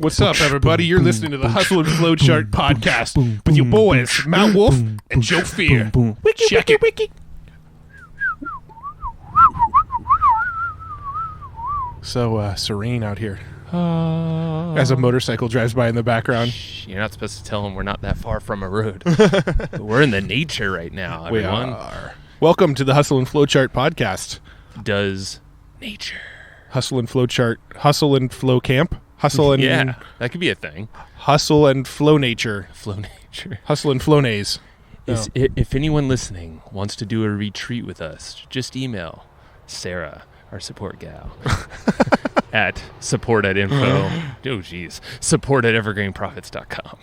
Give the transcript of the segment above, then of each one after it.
What's up, everybody? You're listening to the Hustle and Flowchart podcast with your boys, Matt Wolf and Joe Fier. Check it. So serene out here as a motorcycle drives by in the background. You're not supposed to tell them we're not that far from a road. We're in the nature right now, everyone. We are. Welcome to the Hustle and Flowchart podcast. Does nature. Hustle and Flowchart. Hustle and Flow Camp. Hustle and... Yeah, that could be a thing. Hustle and Flow Nature. Flow nature. Hustle and Flownays. No. If anyone listening wants to do a retreat with us, just email Sarah, our support gal, at support@info. support@evergreenprofits.com.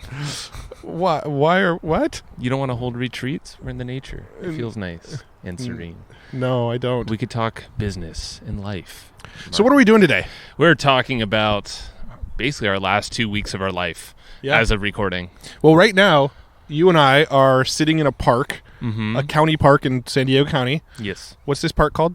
What? You don't want to hold retreats? We're in the nature. It feels nice and serene. No, I don't. We could talk business and life. So what are we doing today? We're talking about basically our last 2 weeks of our life as of recording. Well, right now, you and I are sitting in a park, a county park in San Diego County. Yes. What's this park called?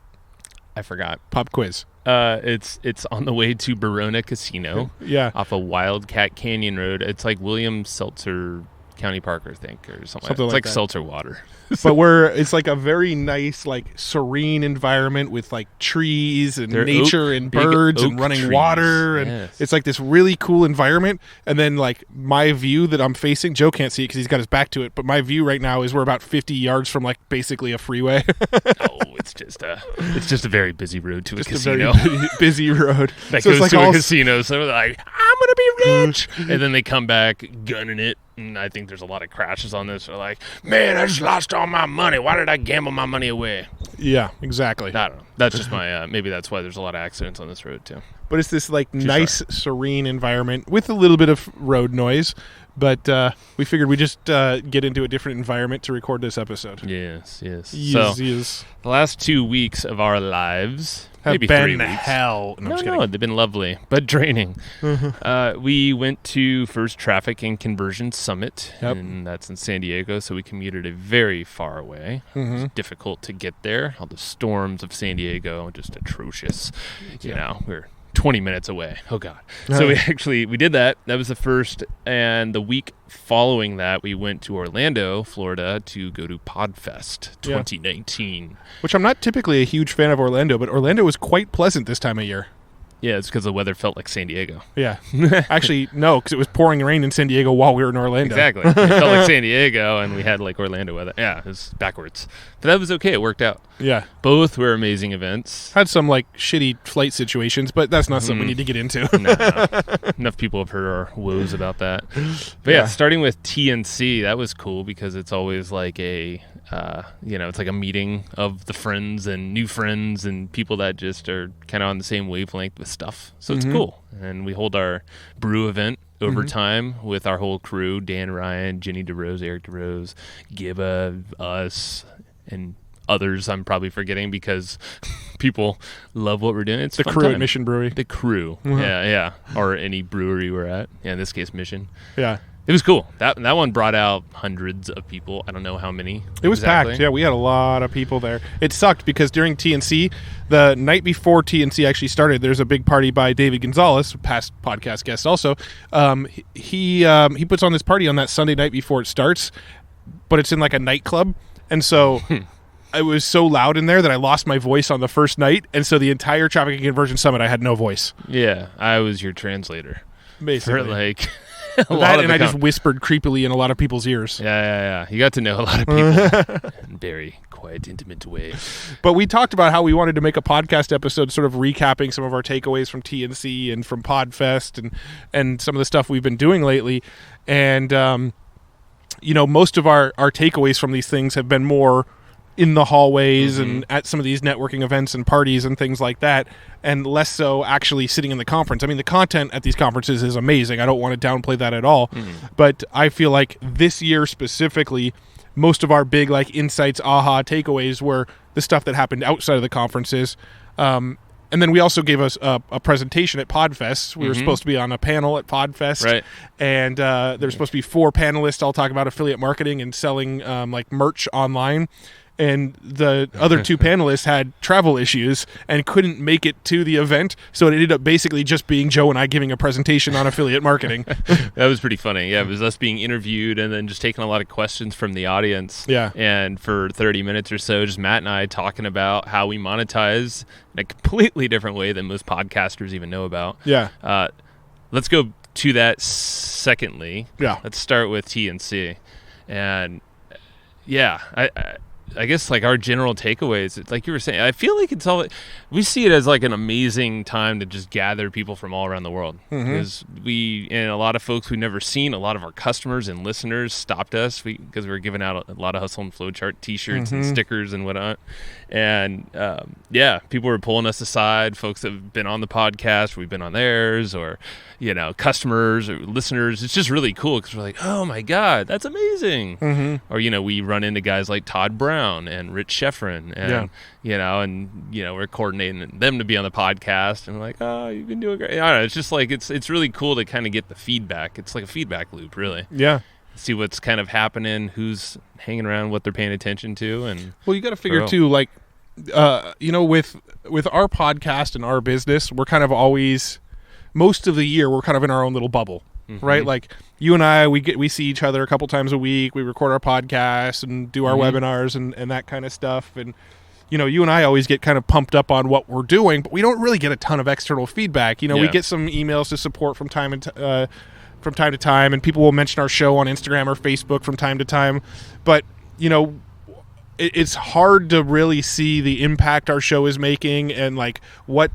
I forgot. Pop quiz. It's on the way to Barona Casino. Yeah. Off of Wildcat Canyon Road. It's like William Seltzer County Park, I think, or something like that. It's like seltzer water. But it's like a very nice, like serene environment with like trees and nature and birds and running trees. Water. And it's like this really cool environment. And then like my view that I'm facing, Joe can't see it because he's got his back to it. But my view right now is we're about 50 yards from like basically a freeway. It's just a very busy road to a casino. A very busy road. That goes to a casino. So they're like, I'm going to be rich. And then they come back gunning it. And I think there's a lot of crashes on this. They're like, man, I just lost all my money. Why did I gamble my money away? Yeah, exactly. I don't know. That's just my, maybe that's why there's a lot of accidents on this road too. But it's this like nice, serene environment with a little bit of road noise. But we figured we'd just get into a different environment to record this episode. Yes. Yes. The last 2 weeks of our lives have maybe been 3 weeks. Hell. No, they've been lovely, but draining. We went to First Traffic and Conversion Summit, and that's in San Diego, so we commuted a very far away. It was difficult to get there. All the storms of San Diego, just atrocious. You know, we're 20 minutes away. Oh, God. So we did that. That was the first. And the week following that, we went to Orlando, Florida, to go to Podfest 2019. Which I'm not typically a huge fan of Orlando, but Orlando was quite pleasant this time of year. Yeah, it's because the weather felt like San Diego. Yeah. Actually, no, because it was pouring rain in San Diego while we were in Orlando. Exactly. It felt like San Diego, and we had like Orlando weather. Yeah, it was backwards. But that was okay. It worked out. Yeah. Both were amazing events. Had some like shitty flight situations, but that's not something we need to get into. No. Enough people have heard our woes about that. But yeah, starting with TNC, that was cool because it's always like a... it's like a meeting of the friends and new friends and people that just are kind of on the same wavelength with stuff. So it's cool. And we hold our brew event over time with our whole crew, Dan Ryan, Jenny DeRose, Eric DeRose, Gibba, us, and others I'm probably forgetting because people love what we're doing. It's the crew at Mission Brewery. The crew. Yeah. Or any brewery we're at. Yeah, in this case, Mission. Yeah. It was cool. That one brought out hundreds of people. I don't know how many. It was packed. Yeah, we had a lot of people there. It sucked because during TNC, the night before TNC actually started, there's a big party by David Gonzalez, past podcast guest also. He puts on this party on that Sunday night before it starts, but it's in like a nightclub. And so it was so loud in there that I lost my voice on the first night. And so the entire Traffic and Conversion Summit, I had no voice. Yeah, I was your translator. Basically. For like... I just whispered creepily in a lot of people's ears. Yeah. You got to know a lot of people in very quiet, intimate way. But we talked about how we wanted to make a podcast episode sort of recapping some of our takeaways from TNC and from Podfest and some of the stuff we've been doing lately. And, most of our takeaways from these things have been more in the hallways and at some of these networking events and parties and things like that, and less so actually sitting in the conference. I mean, the content at these conferences is amazing. I don't want to downplay that at all. But I feel like this year specifically, most of our big like insights, aha takeaways were the stuff that happened outside of the conferences. And then we also gave us a presentation at Podfest. We were supposed to be on a panel at Podfest. Right. And there's supposed to be 4 panelists all talk about affiliate marketing and selling like merch online. and the other two panelists had travel issues and couldn't make it to the event, so it ended up basically just being Joe and I giving a presentation on affiliate marketing. That was pretty funny. Yeah, it was us being interviewed and then just taking a lot of questions from the audience. Yeah. And for 30 minutes or so, just Matt and I talking about how we monetize in a completely different way than most podcasters even know about. Yeah. Let's go to that secondly. Yeah. Let's start with TNC. And yeah, I guess like our general takeaways, it's like you were saying, I feel like it's all, we see it as like an amazing time to just gather people from all around the world. Because and a lot of folks we've never seen, a lot of our customers and listeners stopped us because we were giving out a lot of Hustle and Flowchart t-shirts and stickers and whatnot. And people were pulling us aside, folks that have been on the podcast, we've been on theirs, or, customers or listeners. It's just really cool because we're like, oh my God, that's amazing. Or, we run into guys like Todd Brown and Rich Sheffrin and, we're coordinating them to be on the podcast and we're like, oh, you've been doing great. I don't know. It's just like, it's really cool to kind of get the feedback. It's like a feedback loop, really. Yeah. See what's kind of happening, who's hanging around, what they're paying attention to. And well, you got to figure too, like, with our podcast and our business, we're kind of always, most of the year, we're kind of in our own little bubble, right? Like you and I, we see each other a couple times a week. We record our podcasts and do our webinars and that kind of stuff. And, you and I always get kind of pumped up on what we're doing, but we don't really get a ton of external feedback. We get some emails to support from time to time, and people will mention our show on Instagram or Facebook from time to time. But, it's hard to really see the impact our show is making and like what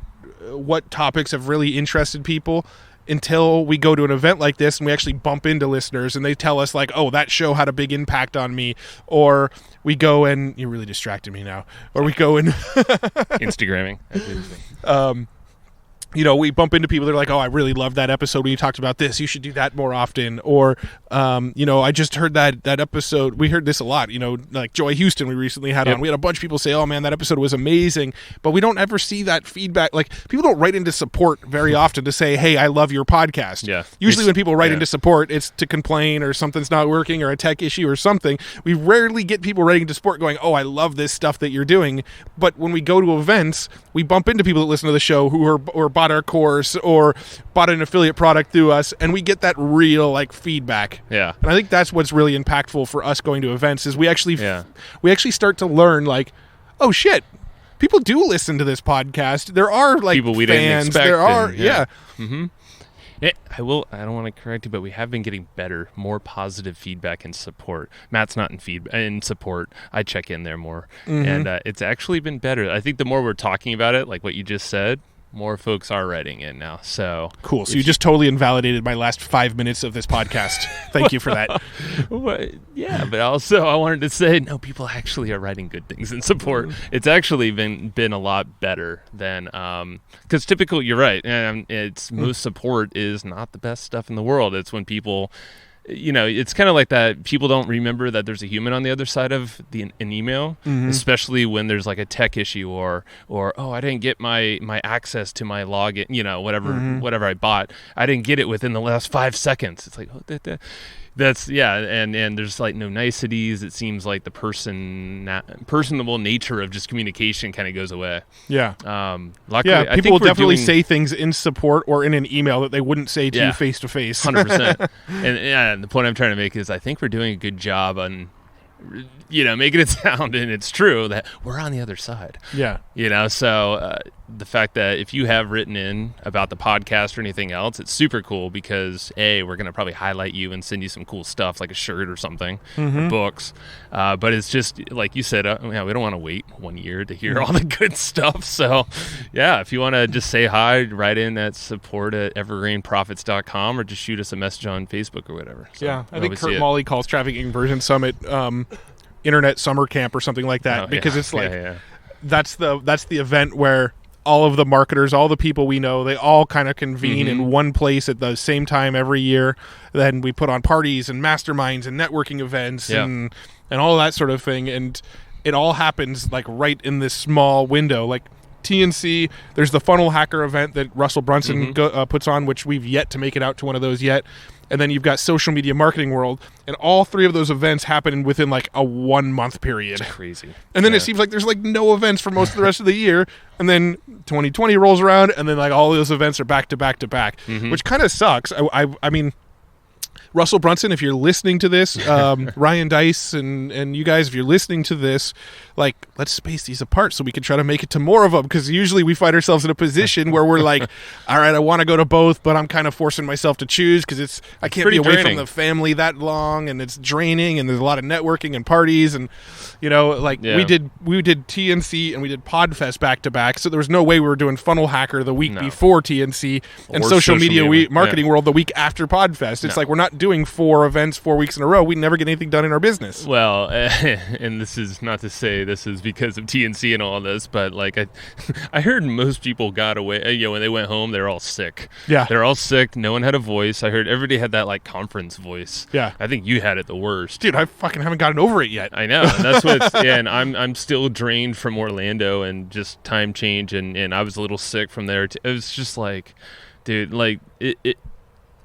topics have really interested people until we go to an event like this and we actually bump into listeners and they tell us like, oh, that show had a big impact on me. Or we go and you're really distracting me now. Or we go and Instagramming. We bump into people that are like, oh, I really loved that episode when you talked about this. You should do that more often. Or, I just heard that episode. We heard this a lot, like Joy Houston we recently had on. We had a bunch of people say, oh, man, that episode was amazing. But we don't ever see that feedback. Like, people don't write into support very often to say, hey, I love your podcast. Yeah. Usually when people write into support, it's to complain or something's not working or a tech issue or something. We rarely get people writing to support going, oh, I love this stuff that you're doing. But when we go to events, we bump into people that listen to the show who are bought our course or bought an affiliate product through us, and we get that real like feedback. Yeah. And I think that's what's really impactful for us going to events is we actually start to learn like, oh shit, people do listen to this podcast. There are like people we fans. Didn't expect. There are I don't want to correct you, but we have been getting better, more positive feedback and support. Matt's not in support. I check in there more, and it's actually been better. I think the more we're talking about it, like what you just said, more folks are writing in now. So cool. So you just totally invalidated my last 5 minutes of this podcast. Thank you for that. But also I wanted to say, no, people actually are writing good things in support. It's actually been a lot better than because typical. You're right. It's most support is not the best stuff in the world. It's when people. It's kind of like that. People don't remember that there's a human on the other side of an email, especially when there's like a tech issue or oh, I didn't get my access to my login, whatever I bought. I didn't get it within the last 5 seconds. It's like, oh, that's and there's like no niceties. It seems like the personable nature of just communication kind of goes away. Yeah. Luckily, people will definitely say things in support or in an email that they wouldn't say to you face to face. 100%. And the point I'm trying to make is I think we're doing a good job on making it sound, and it's true, that we're on the other side. Yeah. So the fact that if you have written in about the podcast or anything else, it's super cool because, A, we're going to probably highlight you and send you some cool stuff like a shirt or something, or books. But it's just, like you said, we don't want to wait 1 year to hear all the good stuff. So, if you want to just say hi, write in at support@evergreenprofits.com or just shoot us a message on Facebook or whatever. So I think Kurt Molly calls Trafficking Conversion Summit Internet Summer Camp or something like that because it's like that's the event where all of the marketers, all the people we know, they all kind of convene in one place at the same time every year. Then we put on parties and masterminds and networking events and all that sort of thing. And it all happens like right in this small window. Like TNC. There's the Funnel Hacker event that Russell Brunson puts on, which we've yet to make it out to one of those yet. And then you've got Social Media Marketing World, and all three of those events happen within like a 1 month period. It's crazy. And then it seems like there's like no events for most of the rest of the year, and then 2020 rolls around, and then like all those events are back to back to back, which kind of sucks. I mean, Russell Brunson, if you're listening to this, Ryan Dice and you guys, if you're listening to this, like, let's space these apart so we can try to make it to more of them, because usually we find ourselves in a position where we're like, all right, I want to go to both, but I'm kind of forcing myself to choose because I can't be away from the family that long, and it's draining, and there's a lot of networking and parties, and we did TNC and we did Podfest back to back, so there was no way we were doing Funnel Hacker the week before TNC and Social Media Marketing World the week after Podfest. It's like we're not doing 4 events 4 weeks in a row. We never get anything done in our business. Well, and this is not to say this is because of TNC and all this, but like I heard most people got away. When they went home, they're all sick. Yeah, they're all sick. No one had a voice. I heard everybody had that like conference voice. Yeah, I think you had it the worst, dude. I fucking haven't gotten over it yet. I know, and that's what. And I'm still drained from Orlando and just time change, and I was a little sick from there. It was just like, dude, like it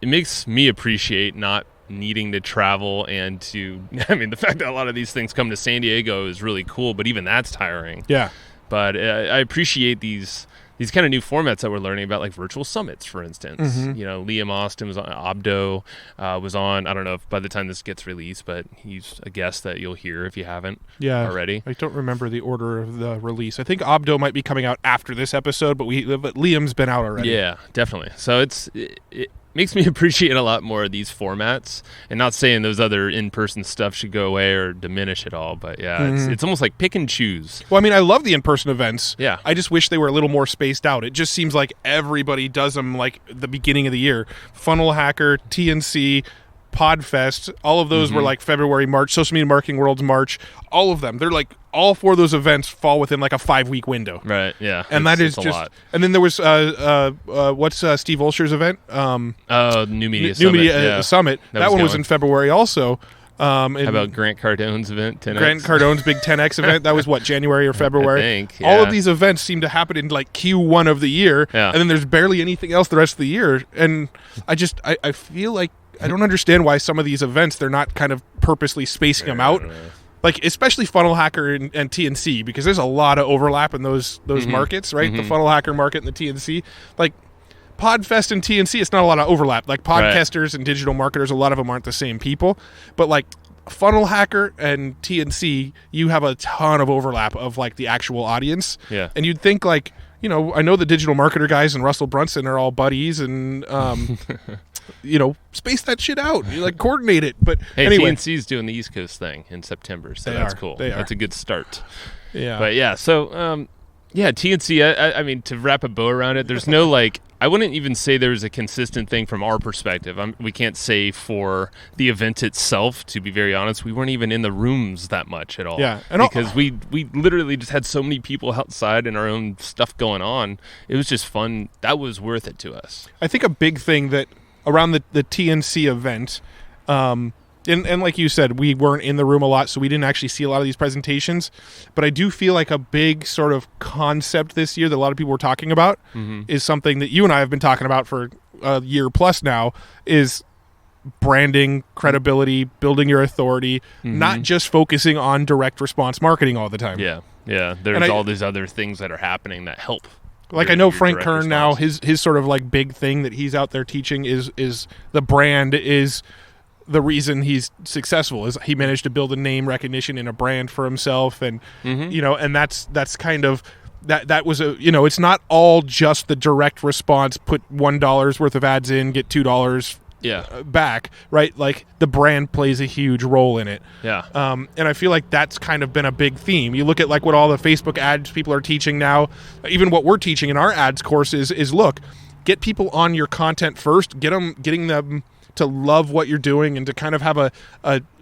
makes me appreciate not needing to travel and the fact that a lot of these things come to San Diego is really cool, but even that's tiring. Yeah. But I appreciate these kind of new formats that we're learning about, like virtual summits, for instance. Liam Austin was on, Abdo was on. I don't know if by the time this gets released, but he's a guest that you'll hear if you haven't already. I don't remember the order of the release. I think Abdo might be coming out after this episode, but Liam's been out already. Yeah, definitely. So it makes me appreciate a lot more of these formats, and not saying those other in-person stuff should go away or diminish at all, but it's almost like pick and choose. Well, I mean, I love the in-person events. Yeah. I just wish they were a little more spaced out. It just seems like everybody does them like the beginning of the year. Funnel Hacker, TNC, Podfest, all of those were like February, March, Social Media Marketing World's March, all of them. They're like, all 4 of those events fall within like a 5-week window. Right, yeah. And that is just a lot. And then there was, what's Steve Olsher's event? New Media Summit. Summit. That one was in February also. How about Grant Cardone's event, 10X? Grant Cardone's big 10X event. That was what, January or February? I think, yeah. All of these events seem to happen in like Q1 of the year, and then there's barely anything else the rest of the year. And I feel like I don't understand why some of these events, they're not kind of purposely spacing them out. Like, especially Funnel Hacker and TNC, because there's a lot of overlap in those markets, right? The Funnel Hacker market and the TNC. Like, Podfest and TNC, it's not a lot of overlap. Like, podcasters and digital marketers, a lot of them aren't the same people. But, like, Funnel Hacker and TNC, you have a ton of overlap of, like, the actual audience. Yeah. And you'd think, like, I know the digital marketer guys and Russell Brunson are all buddies and, space that shit out. You like coordinate it. But hey, anyway. TNC's doing the East Coast thing in September, so that's cool. That's a good start. Yeah. But yeah, so TNC, I mean, to wrap a bow around it, there's no like, I wouldn't even say there's a consistent thing from our perspective. We can't say for the event itself, to be very honest, we weren't even in the rooms that much at all. Yeah. Because we literally just had so many people outside and our own stuff going on. It was just fun. That was worth it to us. I think a big thing that around the TNC event, and like you said, we weren't in the room a lot, so we didn't actually see a lot of these presentations. But I do feel like a big sort of concept this year that a lot of people were talking about is something that you and I have been talking about for a year plus now, is branding, credibility, building your authority, not just focusing on direct response marketing all the time. Yeah. There's all these other things that are happening that help. Like, I know Frank Kern now, his sort of like big thing that he's out there teaching is the brand is the reason he's successful. Is he managed to build a name recognition and a brand for himself, and and that's kind of that was a it's not all just the direct response. Put $1 worth of ads in, get $2 back, right? Like, the brand plays a huge role in it. And I feel like that's kind of been a big theme. You look at like what all the Facebook ads people are teaching now, even what we're teaching in our ads courses is look, get people on your content first, getting them to love what you're doing and to kind of have a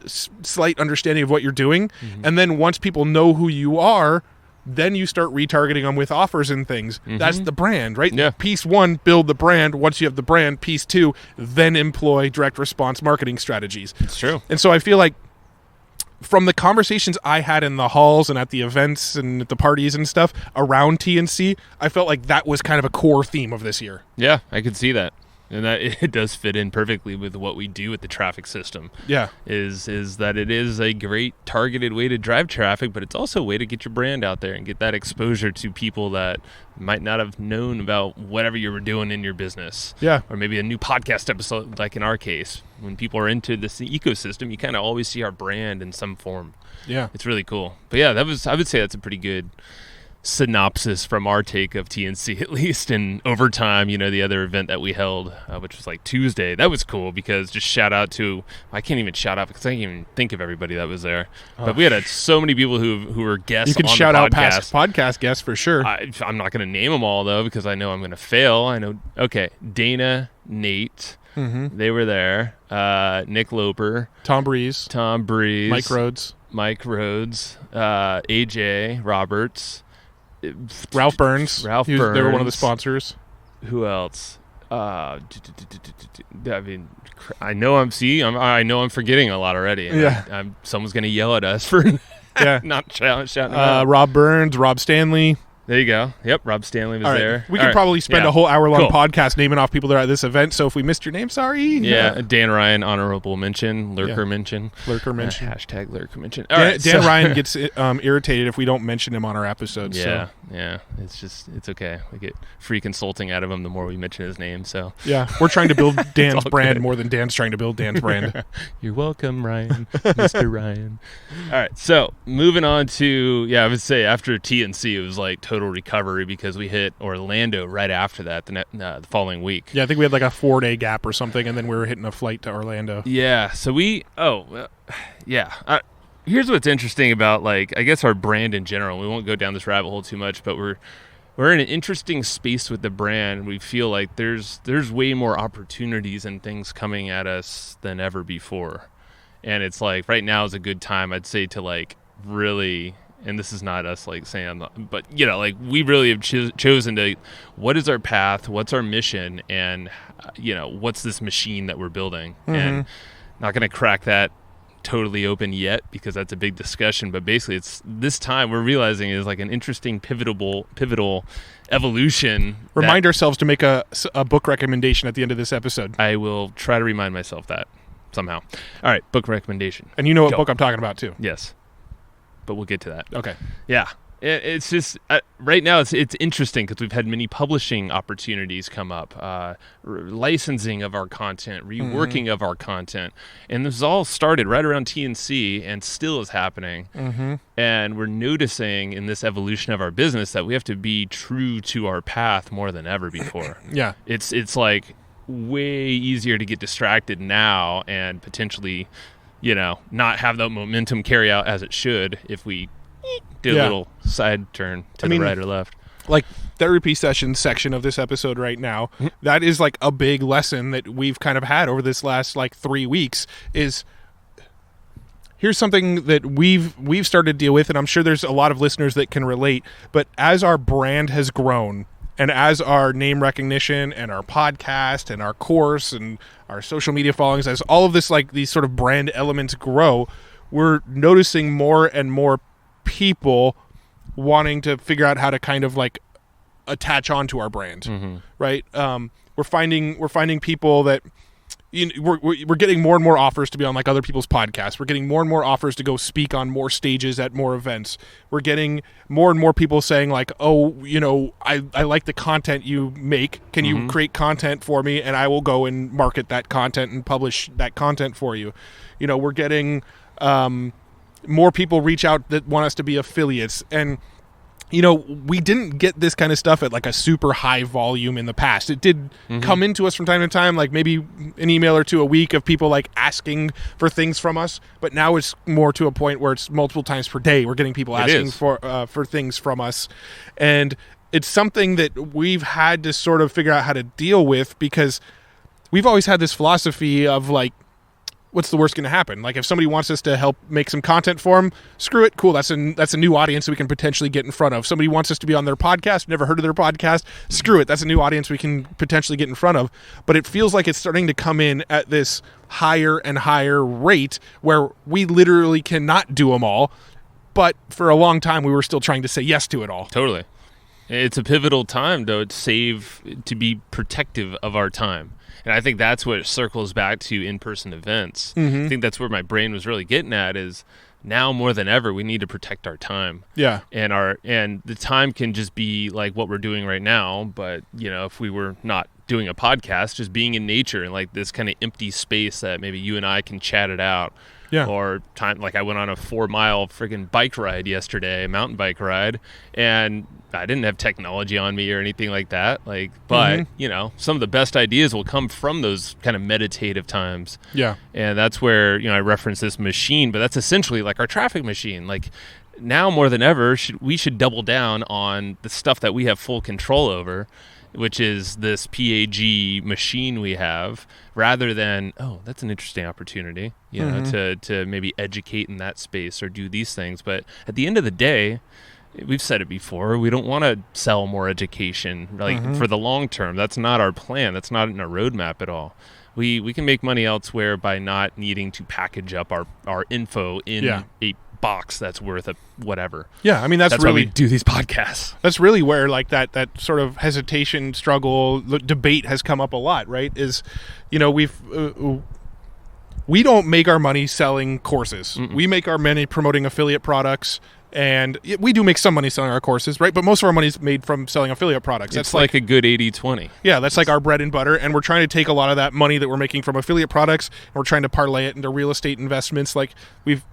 slight understanding of what you're doing. And then once people know who you are, then you start retargeting them with offers and things. That's the brand, right? Yeah. Piece 1, build the brand. Once you have the brand, piece 2, then employ direct response marketing strategies. It's true. And so I feel like from the conversations I had in the halls and at the events and at the parties and stuff around TNC, I felt like that was kind of a core theme of this year. Yeah, I could see that. And that it does fit in perfectly with what we do with the traffic system. Yeah. Is that it is a great targeted way to drive traffic, but it's also a way to get your brand out there and get that exposure to people that might not have known about whatever you were doing in your business. Yeah. Or maybe a new podcast episode, like in our case. When people are into this ecosystem, you kind of always see our brand in some form. Yeah. It's really cool. But yeah, I would say that's a pretty good synopsis from our take of TNC, at least. And over time, the other event that we held, which was like Tuesday, that was cool because just shout out to, I can't even shout out because I can't even think of everybody that was there. But we had so many people who were guests. You can on shout the out podcast. past podcast guests for sure. I'm not going to name them all though because I know I'm going to fail. I know. Okay, Dana, Nate. Mm-hmm. They were there. Nick Loper, Tom Breeze, Mike Rhodes, AJ Ralph Burns. They were one of the sponsors. Who else? I mean, I know I'm forgetting a lot already. Yeah. Someone's going to yell at us for not shouting out. Rob Burns, Rob Stanley. There you go. Yep, Rob Stanley was there. We could probably spend a whole hour-long podcast naming off people that are at this event, so if we missed your name, sorry. Yeah, Dan Ryan, honorable mention, lurker mention. Hashtag lurker mention. All right, Dan Ryan gets irritated if we don't mention him on our episodes. Yeah, it's okay. We get free consulting out of him the more we mention his name, so. Yeah, we're trying to build Dan's brand more than Dan's trying to build Dan's brand. You're welcome, Ryan. Mr. Ryan. All right, so moving on to, I would say after TNC, it was like total recovery because we hit Orlando right after that the following week. Yeah, I think we had like a 4-day gap or something, and then we were hitting a flight to Orlando. Yeah, so here's what's interesting about I guess our brand in general. We won't go down this rabbit hole too much, but we're in an interesting space with the brand. We feel like there's way more opportunities and things coming at us than ever before, and it's like right now is a good time, I'd say, to really. And this is not us saying, but we really have chosen to, what is our path, what's our mission, and what's this machine that we're building. Mm-hmm. And not going to crack that totally open yet because that's a big discussion. But basically, it's this time we're realizing is an interesting pivotal evolution. Remind ourselves to make a book recommendation at the end of this episode. I will try to remind myself that somehow. All right, book recommendation. And you know what book I'm talking about too. Yes. But we'll get to that. Okay. Yeah. It's just right now it's interesting because we've had many publishing opportunities come up, licensing of our content, reworking of our content, and this all started right around TNC and still is happening. Mm-hmm. And we're noticing in this evolution of our business that we have to be true to our path more than ever before. Yeah. It's way easier to get distracted now and potentially not have the momentum carry out as it should if we do a little side turn to the right or left. Therapy session section of this episode right now, that is a big lesson that we've kind of had over this last 3 weeks is here's something that we've started to deal with, and I'm sure there's a lot of listeners that can relate, but as our brand has grown and as our name recognition and our podcast and our course and our social media followings, as all of this, these sort of brand elements grow, we're noticing more and more people wanting to figure out how to kind of attach onto our brand, right? We're finding people that we're getting more and more offers to be on other people's podcasts. We're getting more and more offers to go speak on more stages at more events. We're getting more and more people saying I like the content you make. Can you create content for me? And I will go and market that content and publish that content for you. We're getting more people reach out that want us to be affiliates. And we didn't get this kind of stuff at a super high volume in the past. It did come into us from time to time, maybe an email or two a week of people asking for things from us. But now it's more to a point where it's multiple times per day. We're getting people asking for things from us. And it's something that we've had to sort of figure out how to deal with because we've always had this philosophy of what's the worst going to happen? Like if somebody wants us to help make some content for them, screw it. Cool. That's a new audience we can potentially get in front of. Somebody wants us to be on their podcast, never heard of their podcast, screw it. That's a new audience we can potentially get in front of. But it feels like it's starting to come in at this higher and higher rate where we literally cannot do them all. But for a long time, we were still trying to say yes to it all. Totally. It's a pivotal time, though, to be protective of our time. And I think that's what circles back to in-person events. I think that's where my brain was really getting at is now more than ever, we need to protect our time. Yeah. And the time can just be like what we're doing right now. But, if we were not doing a podcast, just being in nature and like this kind of empty space that maybe you and I can chat it out. Yeah. Or time, like I went on a 4-mile freaking bike ride yesterday, mountain bike ride, and I didn't have technology on me or anything like that. But some of the best ideas will come from those kind of meditative times. Yeah. And that's where, I reference this machine, but that's essentially like our traffic machine. Like now more than ever, we should double down on the stuff that we have full control over, which is this PAG machine we have, rather than, that's an interesting opportunity, to maybe educate in that space or do these things. But at the end of the day, we've said it before, we don't want to sell more education for the long term. That's not our plan. That's not in our roadmap at all. We can make money elsewhere by not needing to package up our info in a box that's worth a whatever. Yeah, I mean that's really why we do these podcasts. That's really where like that sort of hesitation, struggle, debate has come up a lot, right? Is we don't make our money selling courses. We make our money promoting affiliate products. And we do make some money selling our courses, right? But most of our money is made from selling affiliate products. It's like a good 80-20. Yeah, that's like our bread and butter. And we're trying to take a lot of that money that we're making from affiliate products, and we're trying to parlay it into real estate investments. Like you've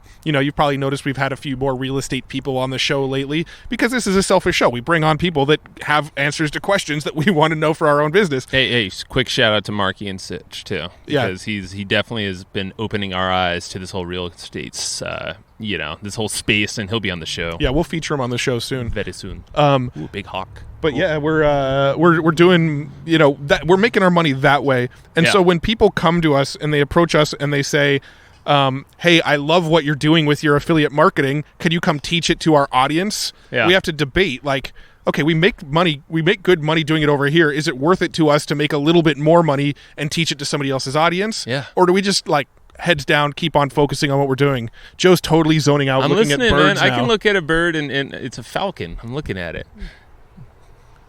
probably noticed we've had a few more real estate people on the show lately because this is a selfish show. We bring on people that have answers to questions that we want to know for our own business. Hey, quick shout out to Marky and Sitch too, because he definitely has been opening our eyes to this whole real estate, this whole space, and he'll be on the show. Yeah, we'll feature him on the show soon. Very soon. Ooh, big hawk. But yeah, we're doing that. We're making our money that way. And so when people come to us and they approach us and they say, hey, I love what you're doing with your affiliate marketing. Could you come teach it to our audience? Yeah. We have to debate like, okay, we make good money doing it over here. Is it worth it to us to make a little bit more money and teach it to somebody else's audience? Yeah. Or do we just like heads down, keep on focusing on what we're doing? Joe's totally zoning out, looking at birds man. now. I can look at a bird and it's a falcon. I'm looking at it.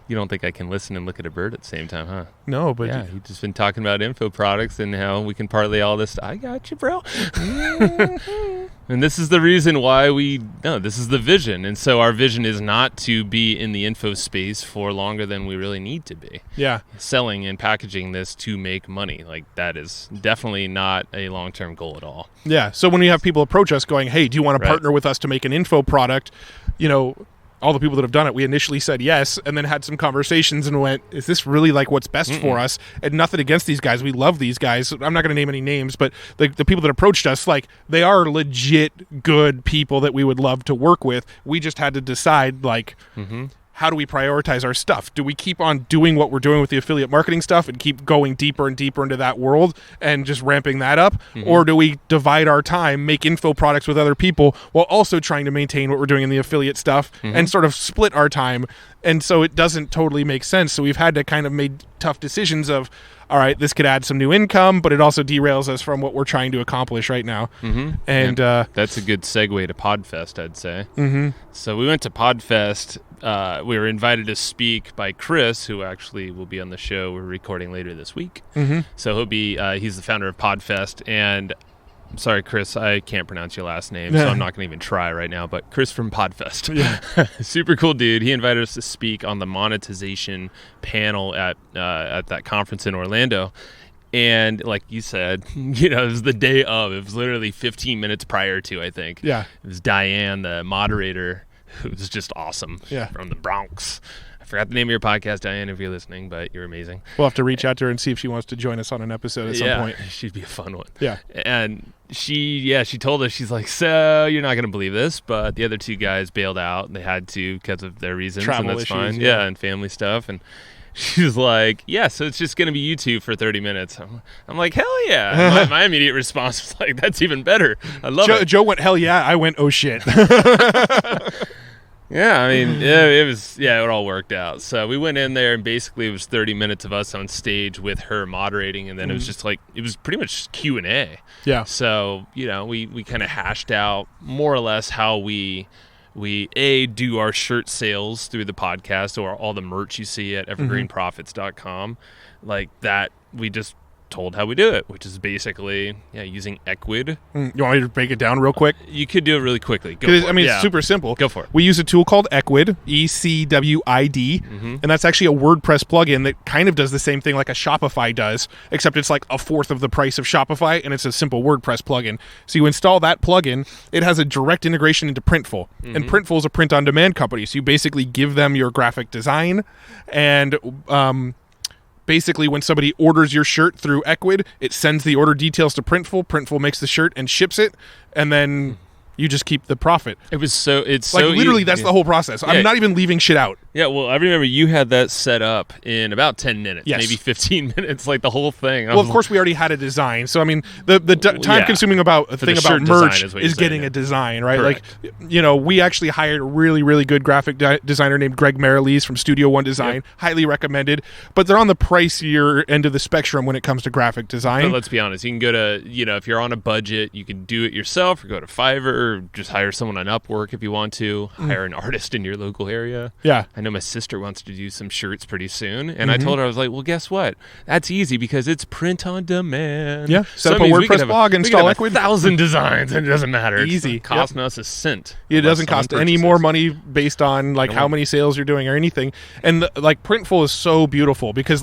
You don't think I can listen and look at a bird at the same time, huh? No, but you've just been talking about info products and how we can parlay all this. I got you, bro. And this is the reason why this is the vision. And so our vision is not to be in the info space for longer than we really need to be. Yeah. Selling and packaging this to make money. Like that is definitely not a long-term goal at all. Yeah. So when we have people approach us going, hey, do you want to partner with us to make an info product? All the people that have done it, we initially said yes, and then had some conversations and went, is this really like what's best for us? And nothing against these guys. We love these guys. I'm not going to name any names, but the people that approached us, like, they are legit good people that we would love to work with. We just had to decide, like, how do we prioritize our stuff? Do we keep on doing what we're doing with the affiliate marketing stuff and keep going deeper and deeper into that world and just ramping that up? Or do we divide our time, make info products with other people while also trying to maintain what we're doing in the affiliate stuff and sort of split our time? And so it doesn't totally make sense. So we've had to kind of make tough decisions of, all right, this could add some new income, but it also derails us from what we're trying to accomplish right now. And that's a good segue to Podfest, I'd say. So we went to Podfest. We were invited to speak by Chris, who actually will be on the show. We're recording later this week. So he'll be, he's the founder of Podfest. And I'm sorry, Chris, I can't pronounce your last name, so I'm not going to even try right now. But Chris from Podfest. Super cool dude. He invited us to speak on the monetization panel at that conference in Orlando. And like you said, it was the day of. It was literally 15 minutes prior to, I think. Yeah. It was Diane, the moderator, who was just awesome from the Bronx. I forgot the name of your podcast, Diane, if you're listening, but you're amazing. We'll have to reach out to her and see if she wants to join us on an episode at some point. She'd be a fun one. Yeah. And she told us, she's like, so you're not going to believe this, but the other two guys bailed out. They had to because of their reasons, Travel and that's issues, fine. Yeah, and family stuff. And She was like, yeah, so it's just going to be you two for 30 minutes. I'm like, hell yeah. My immediate response was like, that's even better. I love it. Joe went, hell yeah. I went, oh shit. Yeah, I mean, it all worked out. So we went in there, and basically it was 30 minutes of us on stage with her moderating, and then it was just like, it was pretty much Q&A. Yeah. So, we kind of hashed out more or less how we do our shirt sales through the podcast, or all the merch you see at evergreenprofits.com. Like that, we just told how we do it, which is basically using Equid. You want me to break it down real quick? You could do it really quickly. Go for it. It's super simple. Go for it. We use a tool called Equid, ECWID, and that's actually a WordPress plugin that kind of does the same thing like a Shopify does, except it's like a fourth of the price of Shopify, and it's a simple WordPress plugin. So you install that plugin, it has a direct integration into Printful, and Printful is a print-on-demand company, so you basically give them your graphic design, and basically, when somebody orders your shirt through Equid, it sends the order details to Printful. Printful makes the shirt and ships it, and then you just keep the profit. That's the whole process. I'm not even leaving shit out. Yeah, well, I remember you had that set up in about 10 minutes, yes. maybe 15 minutes, like the whole thing. Well, of course, we already had a design. So, I mean, the time-consuming about merch is getting a design, right? Correct. Like, we actually hired a really, really good graphic designer named Greg Marilees from Studio One Design. Yep. Highly recommended. But they're on the pricier end of the spectrum when it comes to graphic design. But let's be honest. You can go to, if you're on a budget, you can do it yourself, or go to Fiverr, or just hire someone on Upwork if you want to. Hire an artist in your local area. Yeah. I know my sister wants to do some shirts pretty soon, and I told her, I was like, well, guess what? That's easy because it's print on demand. Yeah. Set up a WordPress blog, install Equid. 1,000 designs, and it doesn't matter. Easy. It's costing us a cent. It doesn't cost any more money based on how many sales you're doing or anything. And Printful is so beautiful because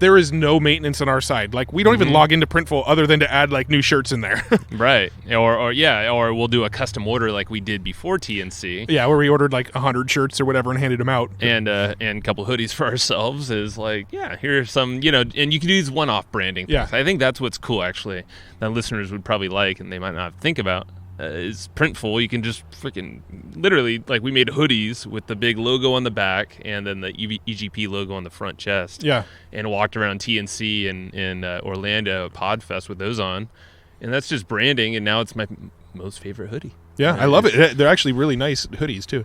there is no maintenance on our side. Like, we don't even log into Printful other than to add new shirts in there. Right. Or we'll do a custom order like we did before TNC. Yeah, where we ordered 100 shirts or whatever and handed them out. And a couple hoodies for ourselves is here's some, and you can do these one-off branding things. Yeah. I think that's what's cool, actually, that listeners would probably like and they might not think about. Is Printful. You can just freaking literally, we made hoodies with the big logo on the back and then the EGP logo on the front chest. Yeah. And walked around TNC in Orlando Podfest with those on. And that's just branding, and now it's my most favorite hoodie. Yeah, I love it. They're actually really nice hoodies, too.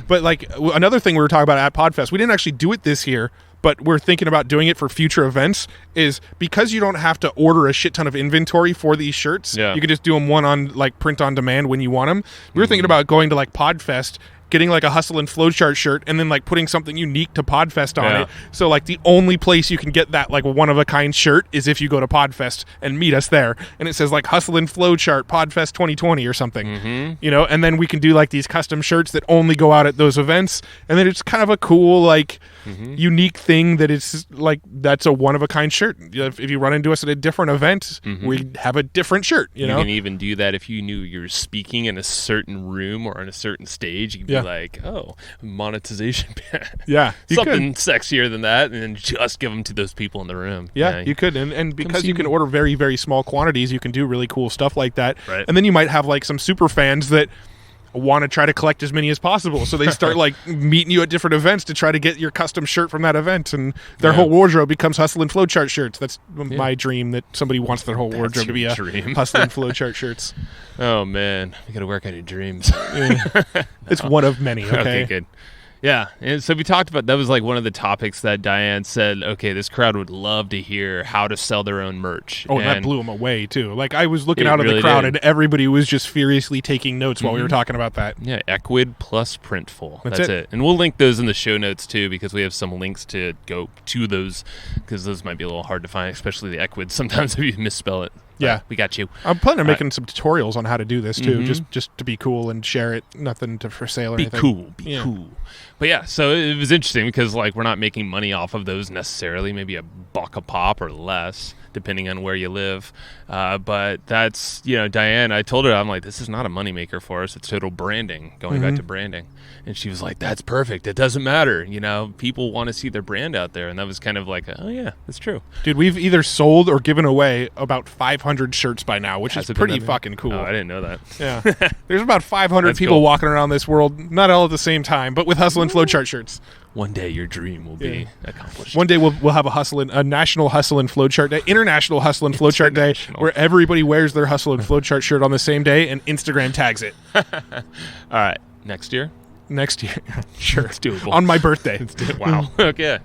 But, another thing we were talking about at Podfest, we didn't actually do it this year, but we're thinking about doing it for future events, is because you don't have to order a shit ton of inventory for these shirts, you can just do them one on, print on demand when you want them. We were thinking about going to, Podfest, getting a Hustle and Flowchart shirt and then putting something unique to Podfest on it. So the only place you can get that one of a kind shirt is if you go to Podfest and meet us there. And it says Hustle and Flowchart Podfest 2020 or something. And then we can do these custom shirts that only go out at those events. And then it's kind of a cool unique thing that it's that's a one of a kind shirt. If you run into us at a different event, we have a different shirt. You know? Can even do that if you knew you were speaking in a certain room or on a certain stage. You can be monetization. Yeah, something sexier than that, and then just give them to those people in the room. Yeah, you could, and because you can order very, very small quantities, you can do really cool stuff like that. Right. And then you might have some super fans that want to try to collect as many as possible, so they start meeting you at different events to try to get your custom shirt from that event, and their whole wardrobe becomes Hustle and Flowchart shirts. That's my dream, that somebody wants their whole wardrobe to be a Hustle and Flowchart shirts. Oh man, we gotta work on your dreams. It's one of many. Okay, good. Yeah, and so we talked about, that was one of the topics that Diane said, okay, this crowd would love to hear how to sell their own merch. Oh, and that blew them away, too. I was looking out of the crowd, and everybody was just furiously taking notes while we were talking about that. Yeah, Equid plus Printful. That's it. And we'll link those in the show notes, too, because we have some links to go to those, because those might be a little hard to find, especially the Equid sometimes if you misspell it. Yeah. We got you. I'm planning on making some tutorials on how to do this, too, just to be cool and share it. Nothing for sale or anything. Be cool. But yeah, so it was interesting because we're not making money off of those necessarily, maybe $1 a pop or less, depending on where you live. But that's, Diane, I told her, I'm like, this is not a moneymaker for us. It's total branding, going back to branding. And she was like, that's perfect. It doesn't matter. People want to see their brand out there. And that was kind of oh yeah, that's true. Dude, we've either sold or given away about 500 shirts by now, which is pretty fucking cool. Oh, I didn't know that. Yeah. There's about 500 people walking around this world, not all at the same time, but with Hustle and Flowchart shirts. one day your dream will be accomplished. One day we'll have a national hustle and flowchart day, international hustle and flowchart day, where everybody wears their hustle and flowchart shirt on the same day and Instagram tags it. All right, next year. Sure, it's doable on my birthday. Wow. Okay,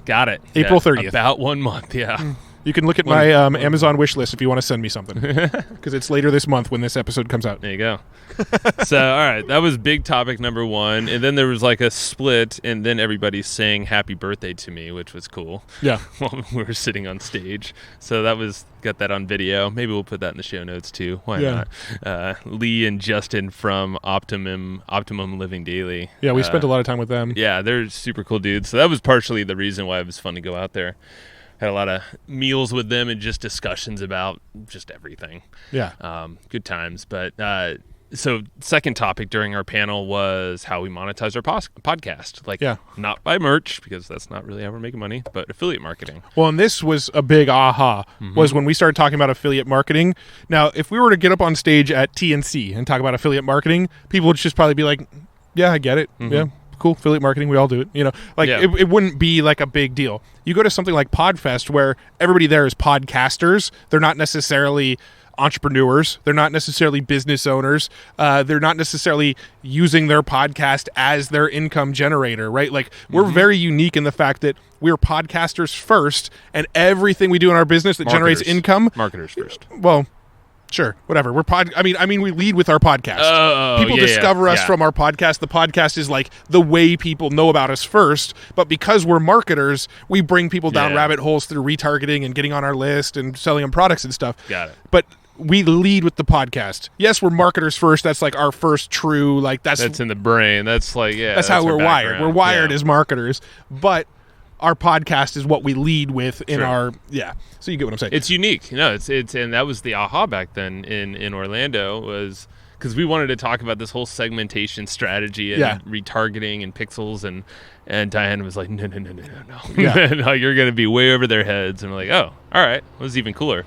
got it. April 30th. About 1 month. Yeah. You can look at my Amazon wish list if you want to send me something, because it's later this month when this episode comes out. There you go. So, all right, that was big topic number 1, and then there was like a split, and then everybody sang "Happy Birthday" to me, which was cool. Yeah, while we were sitting on stage. So got that on video. Maybe we'll put that in the show notes too. Why not? Lee and Justin from Optimum Living Daily. Yeah, we spent a lot of time with them. Yeah, they're super cool dudes. So that was partially the reason why it was fun to go out there. Had a lot of meals with them and just discussions about just everything. Yeah. Good times. But so second topic during our panel was how we monetize our podcast. Not by merch, because that's not really how we're making money, but affiliate marketing. Well, and this was a big aha, was when we started talking about affiliate marketing. Now, if we were to get up on stage at TNC and talk about affiliate marketing, people would just probably be like, yeah, I get it. Yeah. Cool, affiliate marketing, we all do it. It wouldn't be like a big deal. You go to something like Podfest where everybody there is podcasters. They're not necessarily entrepreneurs. They're not necessarily business owners. They're not necessarily using their podcast as their income generator, right? Like, we're very unique in the fact that we're podcasters first, and everything we do in our business that generates income. Marketers first. Well, sure, whatever. We lead with our podcast. People discover us from our podcast. The podcast is like the way people know about us first. But because we're marketers, we bring people down rabbit holes through retargeting and getting on our list and selling them products and stuff. Got it. But we lead with the podcast. Yes, we're marketers first. That's like our first true, that's in the brain. That's like, that's how we're wired. We're wired as marketers. But our podcast is what we lead with in our so you get what I'm saying. It's unique. It's and that was the aha back then in Orlando, was because we wanted to talk about this whole segmentation strategy and retargeting and pixels, and Diane was like, no. No, you're going to be way over their heads. And we're like, oh, all right, that was even cooler.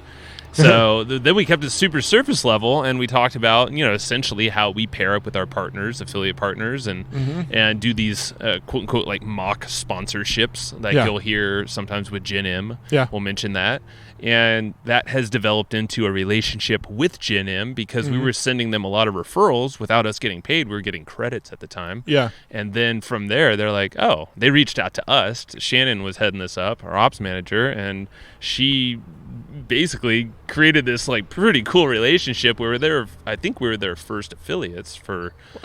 So then we kept it super surface level, and we talked about, essentially how we pair up with our partners, affiliate partners, and do these quote unquote like mock sponsorships that you'll hear sometimes with Gen M. Yeah. We'll mention that. And that has developed into a relationship with Gen M, because we were sending them a lot of referrals without us getting paid. We were getting credits at the time. Yeah. And then from there, they're like, oh, they reached out to us. Shannon was heading this up, our ops manager, and she basically created this like pretty cool relationship where I think we were their first affiliates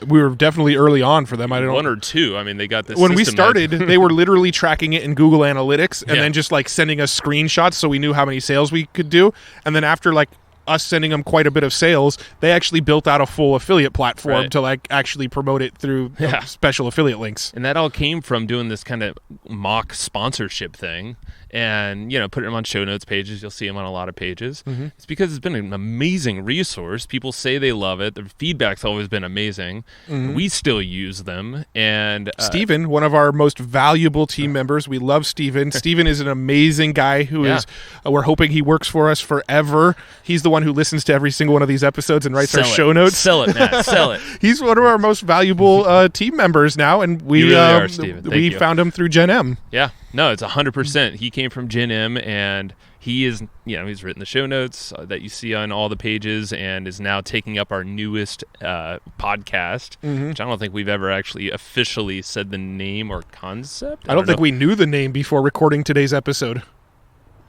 we were definitely early on for them. I don't know. 1 or 2. I mean, they got this when we started they were literally tracking it in Google Analytics and then just like sending us screenshots so we knew how many sales we could do. And then after like us sending them quite a bit of sales, they actually built out a full affiliate platform to like actually promote it through special affiliate links. And that all came from doing this kind of mock sponsorship thing, and put them on show notes pages. You'll see them on a lot of pages. It's because it's been an amazing resource. People say they love it. The feedback's always been amazing. We still use them. And Steven, one of our most valuable team members, we love Steven. Steven is an amazing guy who is we're hoping he works for us forever. He's the one who listens to every single one of these episodes and writes our show notes. Sell it, Matt. Sell it. He's one of our most valuable team members now, and we found him through Gen M. Yeah. No, it's 100%. He came from Gen M, and he is, he's written the show notes that you see on all the pages, and is now taking up our newest podcast, which I don't think we've ever actually officially said the name or concept. I don't think we knew the name before recording today's episode.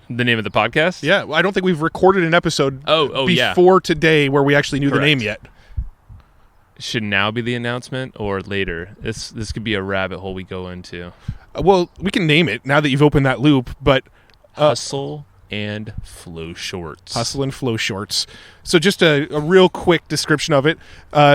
The name of the podcast? Yeah, I don't think we've recorded an episode before today where we actually knew the name yet. Should now be the announcement or later? This could be a rabbit hole we go into. Well, we can name it now that you've opened that loop, but Hustle and Flow Shorts. Hustle and Flow Shorts. So just a real quick description of it.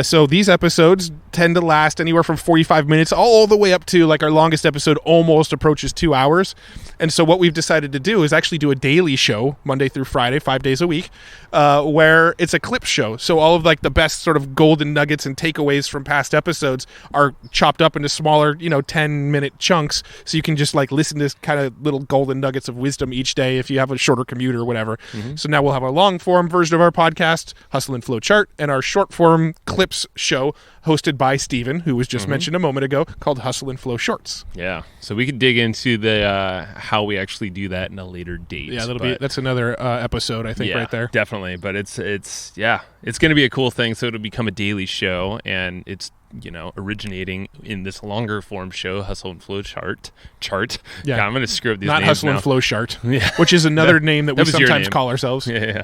So these episodes tend to last anywhere from 45 minutes all the way up to like our longest episode almost approaches 2 hours. And so what we've decided to do is actually do a daily show Monday through Friday, 5 days a week, where it's a clip show. So all of like the best sort of golden nuggets and takeaways from past episodes are chopped up into smaller, 10-minute chunks. So you can just like listen to kind of little golden nuggets of wisdom each day if you have a shorter commute or whatever. So now we'll have a long form version of our podcast, Hustle and Flow Chart, and our short form clips show hosted by Steven, who was just mentioned a moment ago, called Hustle and Flow Shorts. Yeah. So we could dig into the how we actually do that in a later date. Yeah, that's another episode, I think, right there. Definitely. But it's going to be a cool thing. So it'll become a daily show, and it's originating in this longer form show, Hustle and Flow Chart. Yeah, God, I'm going to screw up these names now. Not Hustle and Flow Chart, which is another name that we sometimes call ourselves. Yeah.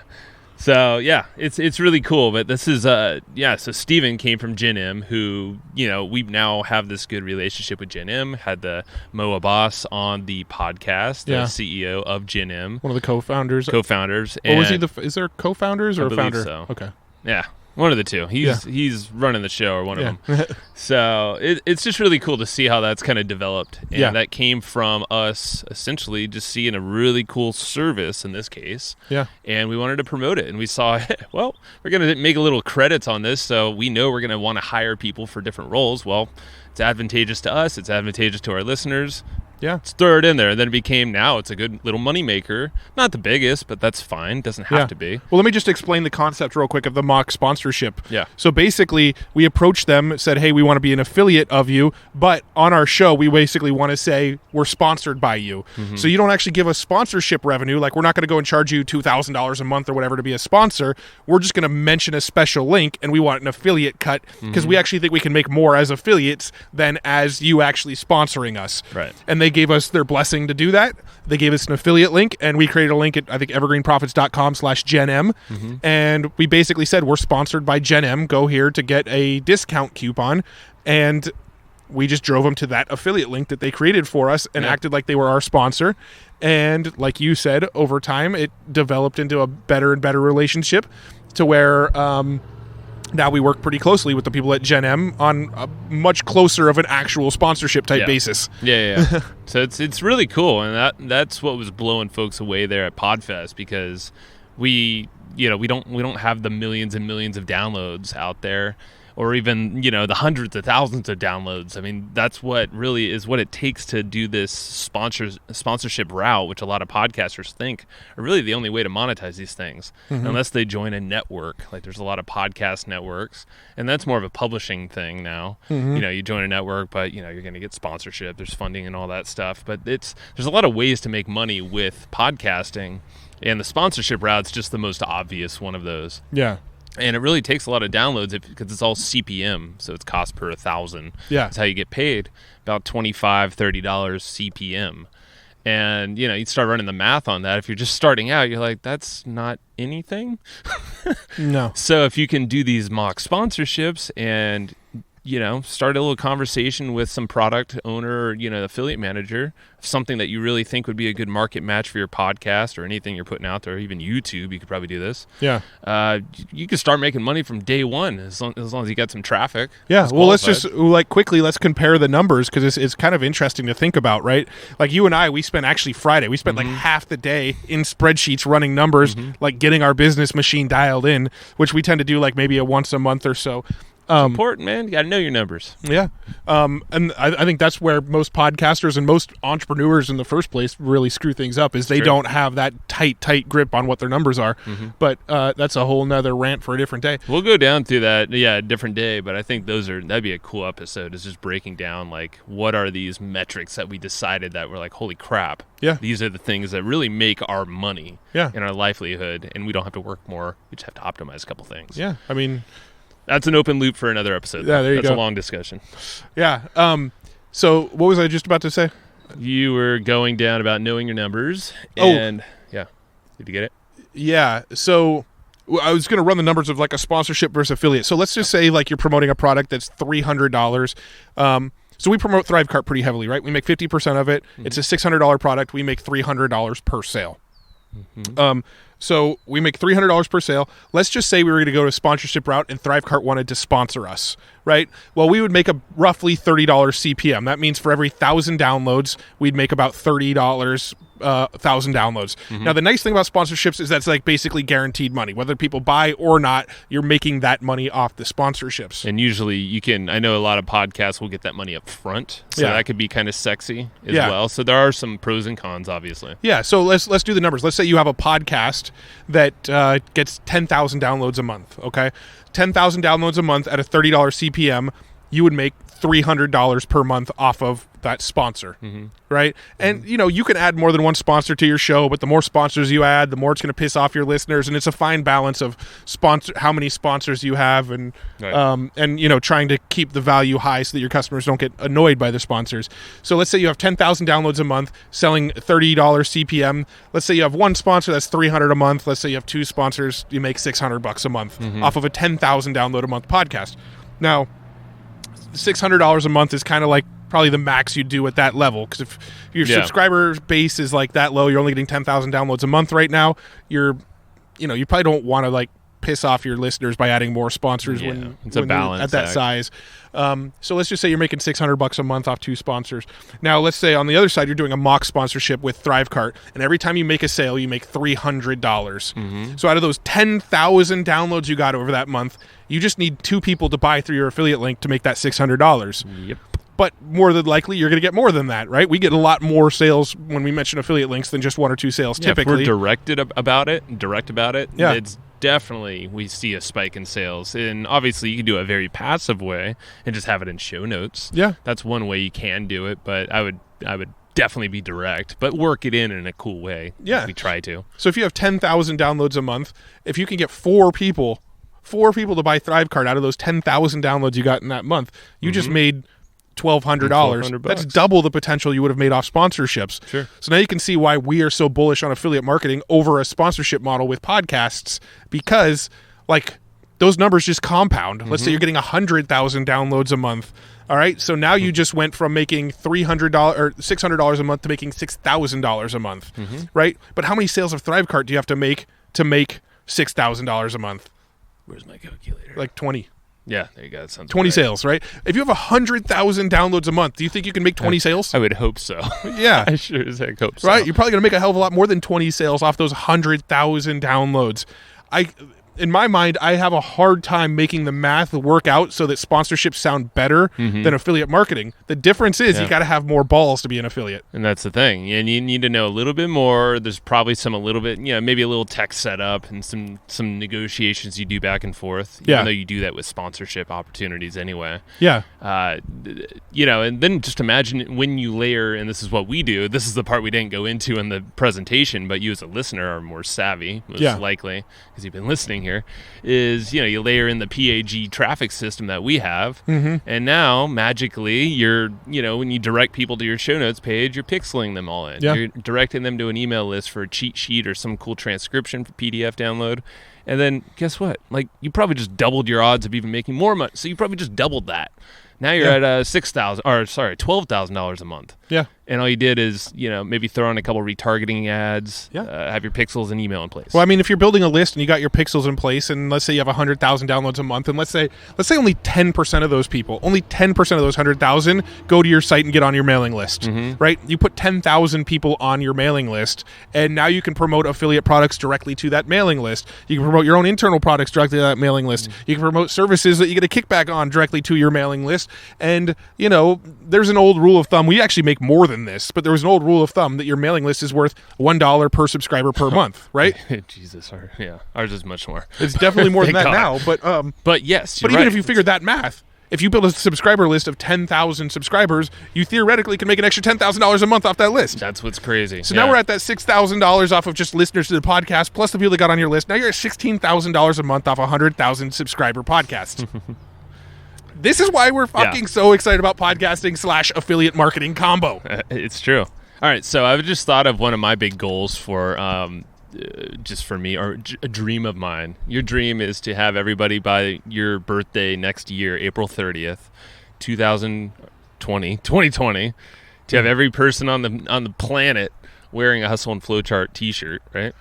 So yeah, it's really cool. But this is so Steven came from Gen M, who we now have this good relationship with Gen M. Had the Mo Abbas on the podcast, the CEO of Gen M, one of the co-founders. Or was he is there co-founders or I a founder? So. Okay. Yeah. One of the two. He's running the show, or one of them. So it's just really cool to see how that's kind of developed. And that came from us essentially just seeing a really cool service in this case. Yeah. And we wanted to promote it. And we saw, well, we're going to make a little credits on this. So we know we're going to want to hire people for different roles. Well, it's advantageous to us. It's advantageous to our listeners. Yeah. Let's throw it in there. And then it became, now it's a good little money maker. Not the biggest, but that's fine. Doesn't have to be. Well, let me just explain the concept real quick of the mock sponsorship. Yeah. So basically, we approached them, said, hey, we want to be an affiliate of you, but on our show, we basically want to say we're sponsored by you. So you don't actually give us sponsorship revenue. Like, we're not going to go and charge you $2,000 a month or whatever to be a sponsor. We're just going to mention a special link, and we want an affiliate cut because we actually think we can make more as affiliates than as you actually sponsoring us. Right. And they gave us their blessing to do that. They gave us an affiliate link, and we created a link at, I think, evergreenprofits.com/GenM. And we basically said, we're sponsored by Gen M. Go here to get a discount coupon. And we just drove them to that affiliate link that they created for us and acted like they were our sponsor. And like you said, over time, it developed into a better and better relationship to where now we work pretty closely with the people at Gen M on a much closer of an actual sponsorship type basis. Yeah. So it's really cool, and that's what was blowing folks away there at Podfest, because we don't have the millions and millions of downloads out there, or even the hundreds of thousands of downloads. I mean, that's what really is what it takes to do this sponsorship route, which a lot of podcasters think are really the only way to monetize these things, unless they join a network. Like, there's a lot of podcast networks, and that's more of a publishing thing now. You join a network, but you're going to get sponsorship, there's funding and all that stuff. But there's a lot of ways to make money with podcasting, and the sponsorship route's just the most obvious one of those. Yeah. And it really takes a lot of downloads because it's all CPM, so it's cost per 1,000. Yeah. That's how you get paid, about $25, $30 CPM. And, you start running the math on that. If you're just starting out, you're like, that's not anything. No. So if you can do these mock sponsorships and, start a little conversation with some product owner or, affiliate manager, something that you really think would be a good market match for your podcast or anything you're putting out there, even YouTube, you could probably do this. Yeah. You can start making money from day one as long as you got some traffic. Yeah. Well, let's just let's compare the numbers, because it's kind of interesting to think about, right? Like, you and I, we spent Friday, we spent like half the day in spreadsheets running numbers, like getting our business machine dialed in, which we tend to do like maybe once a month or so. Important, man. You got to know your numbers. Yeah. And I think that's where most podcasters and most entrepreneurs in the first place really screw things up, is they don't have that tight grip on what their numbers are. But that's a whole nother rant for a different day. We'll go down through that, a different day. But I think that'd be a cool episode, is just breaking down, like, what are these metrics that we decided that we're like, holy crap. Yeah. These are the things that really make our money and our livelihood, and we don't have to work more. We just have to optimize a couple things. Yeah. I mean, that's an open loop for another episode. Yeah, there you go. That's a long discussion. Yeah. So what was I just about to say? You were going down about knowing your numbers. And yeah. Did you get it? Yeah. So I was going to run the numbers of like a sponsorship versus affiliate. So let's just say like you're promoting a product that's $300. So we promote ThriveCart pretty heavily, right? We make 50% of it. It's a $600 product. We make $300 per sale. So we make $300 per sale. Let's just say we were going to go to a sponsorship route and Thrivecart wanted to sponsor us, right? Well, we would make a roughly $30 CPM. That means for every 1,000 downloads, we'd make about $30 1,000 downloads. Now, the nice thing about sponsorships is that's like basically guaranteed money. Whether people buy or not, you're making that money off the sponsorships. And usually I know a lot of podcasts will get that money up front. So that could be kind of sexy as well. So there are some pros and cons, obviously. Yeah, so let's do the numbers. Let's say you have a podcast that gets 10,000 downloads a month, okay? 10,000 downloads a month at a $30 CPM, you would make $300 per month off of that sponsor, right? And, you can add more than one sponsor to your show, but the more sponsors you add, the more it's going to piss off your listeners, and it's a fine balance of how many sponsors you have and trying to keep the value high so that your customers don't get annoyed by the sponsors. So let's say you have 10,000 downloads a month, selling $30 CPM. Let's say you have one sponsor, that's $300 a month. Let's say you have two sponsors, you make $600 a month off of a 10,000 download a month podcast. Now, $600 a month is kind of like probably the max you do at that level, because if your subscriber base is like that low, you're only getting 10,000 downloads a month right now, you probably don't want to like piss off your listeners by adding more sponsors when a balance at that size. So let's just say you're making $600 a month off two sponsors. Now let's say on the other side you're doing a mock sponsorship with Thrivecart, and every time you make a sale you make $300. So out of those 10,000 downloads you got over that month, you just need two people to buy through your affiliate link to make that $600. Yep. But more than likely, you're going to get more than that, right? We get a lot more sales when we mention affiliate links than just one or two sales typically. If we're direct about it, it's definitely, we see a spike in sales. And obviously, you can do it a very passive way and just have it in show notes. Yeah. That's one way you can do it, but I would definitely be direct, but work it in a cool way. Yeah. We try to. So if you have 10,000 downloads a month, if you can get four people to buy Thrivecart out of those 10,000 downloads you got in that month, you just made $1,200. That's double the potential you would have made off sponsorships. Sure. So now you can see why we are so bullish on affiliate marketing over a sponsorship model with podcasts, because like those numbers just compound. Let's say you're getting 100,000 downloads a month. All right. So now you just went from making $300 or $600 a month to making $6,000 a month. Right. But how many sales of Thrivecart do you have to make $6,000 a month? Where's my calculator? Like 20. Yeah, there you go. 20 sales, right? If you have 100,000 downloads a month, do you think you can make 20 sales? I would hope so. Yeah. I sure as heck hope so. Right? You're probably going to make a hell of a lot more than 20 sales off those 100,000 downloads. In my mind, I have a hard time making the math work out so that sponsorships sound better than affiliate marketing. The difference is you got to have more balls to be an affiliate. And that's the thing. And you need to know a little bit more. There's probably maybe a little tech setup and some negotiations you do back and forth. Even though you do that with sponsorship opportunities anyway. Yeah. And then just imagine when you layer, and this is what we do, this is the part we didn't go into in the presentation, but you as a listener are more savvy, most likely, because you've been listening here, is you layer in the PAG traffic system that we have, and now magically you're when you direct people to your show notes page, you're pixeling them all in. You're directing them to an email list for a cheat sheet or some cool transcription for PDF download. And then guess what? Like, you probably just doubled your odds of even making more money. So you probably just doubled that. Now you're at $12,000 a month. Yeah. And all you did is, maybe throw on a couple retargeting ads, have your pixels and email in place. Well, I mean, if you're building a list and you got your pixels in place, and let's say you have 100,000 downloads a month, and let's say only 10% of those people, only 10% of those 100,000 go to your site and get on your mailing list, right? You put 10,000 people on your mailing list, and now you can promote affiliate products directly to that mailing list. You can promote your own internal products directly to that mailing list. You can promote services that you get a kickback on directly to your mailing list. And, there's an old rule of thumb. We actually make more than this, but there was an old rule of thumb that your mailing list is worth $1 per subscriber per month, right? Jesus, ours is much more. It's definitely more than that now, but yes, but even if you figured that math, if you build a subscriber list of 10,000 subscribers, you theoretically can make an extra $10,000 a month off that list. That's what's crazy. So now we're at that $6,000 off of just listeners to the podcast, plus the people that got on your list. Now you're at $16,000 a month off 100,000 subscriber podcast. This is why we're fucking so excited about podcasting / affiliate marketing combo. It's true. All right, so I've just thought of one of my big goals for just for me, or a dream of mine. Your dream is to have everybody by your birthday next year, April 30th, 2020, to have every person on the planet wearing a Hustle and Flowchart t-shirt, right?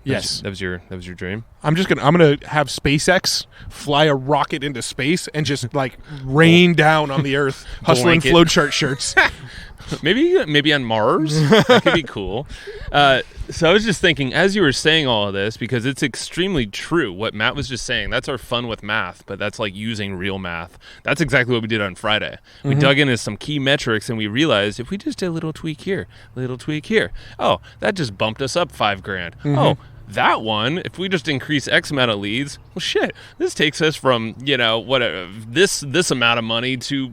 Yes. That was your dream. I'm gonna have SpaceX fly a rocket into space and just like rain down on the Earth, hustling Blanket. flowchart shirts. Maybe on Mars. That could be cool. So I was just thinking, as you were saying all of this, because it's extremely true what Matt was just saying. That's our fun with math, but that's like using real math. That's exactly what we did on Friday. We dug into some key metrics and we realized if we just did a little tweak here, oh, that just bumped us up $5,000. Oh, that one, if we just increase X amount of leads, well, shit, this takes us from, this amount of money to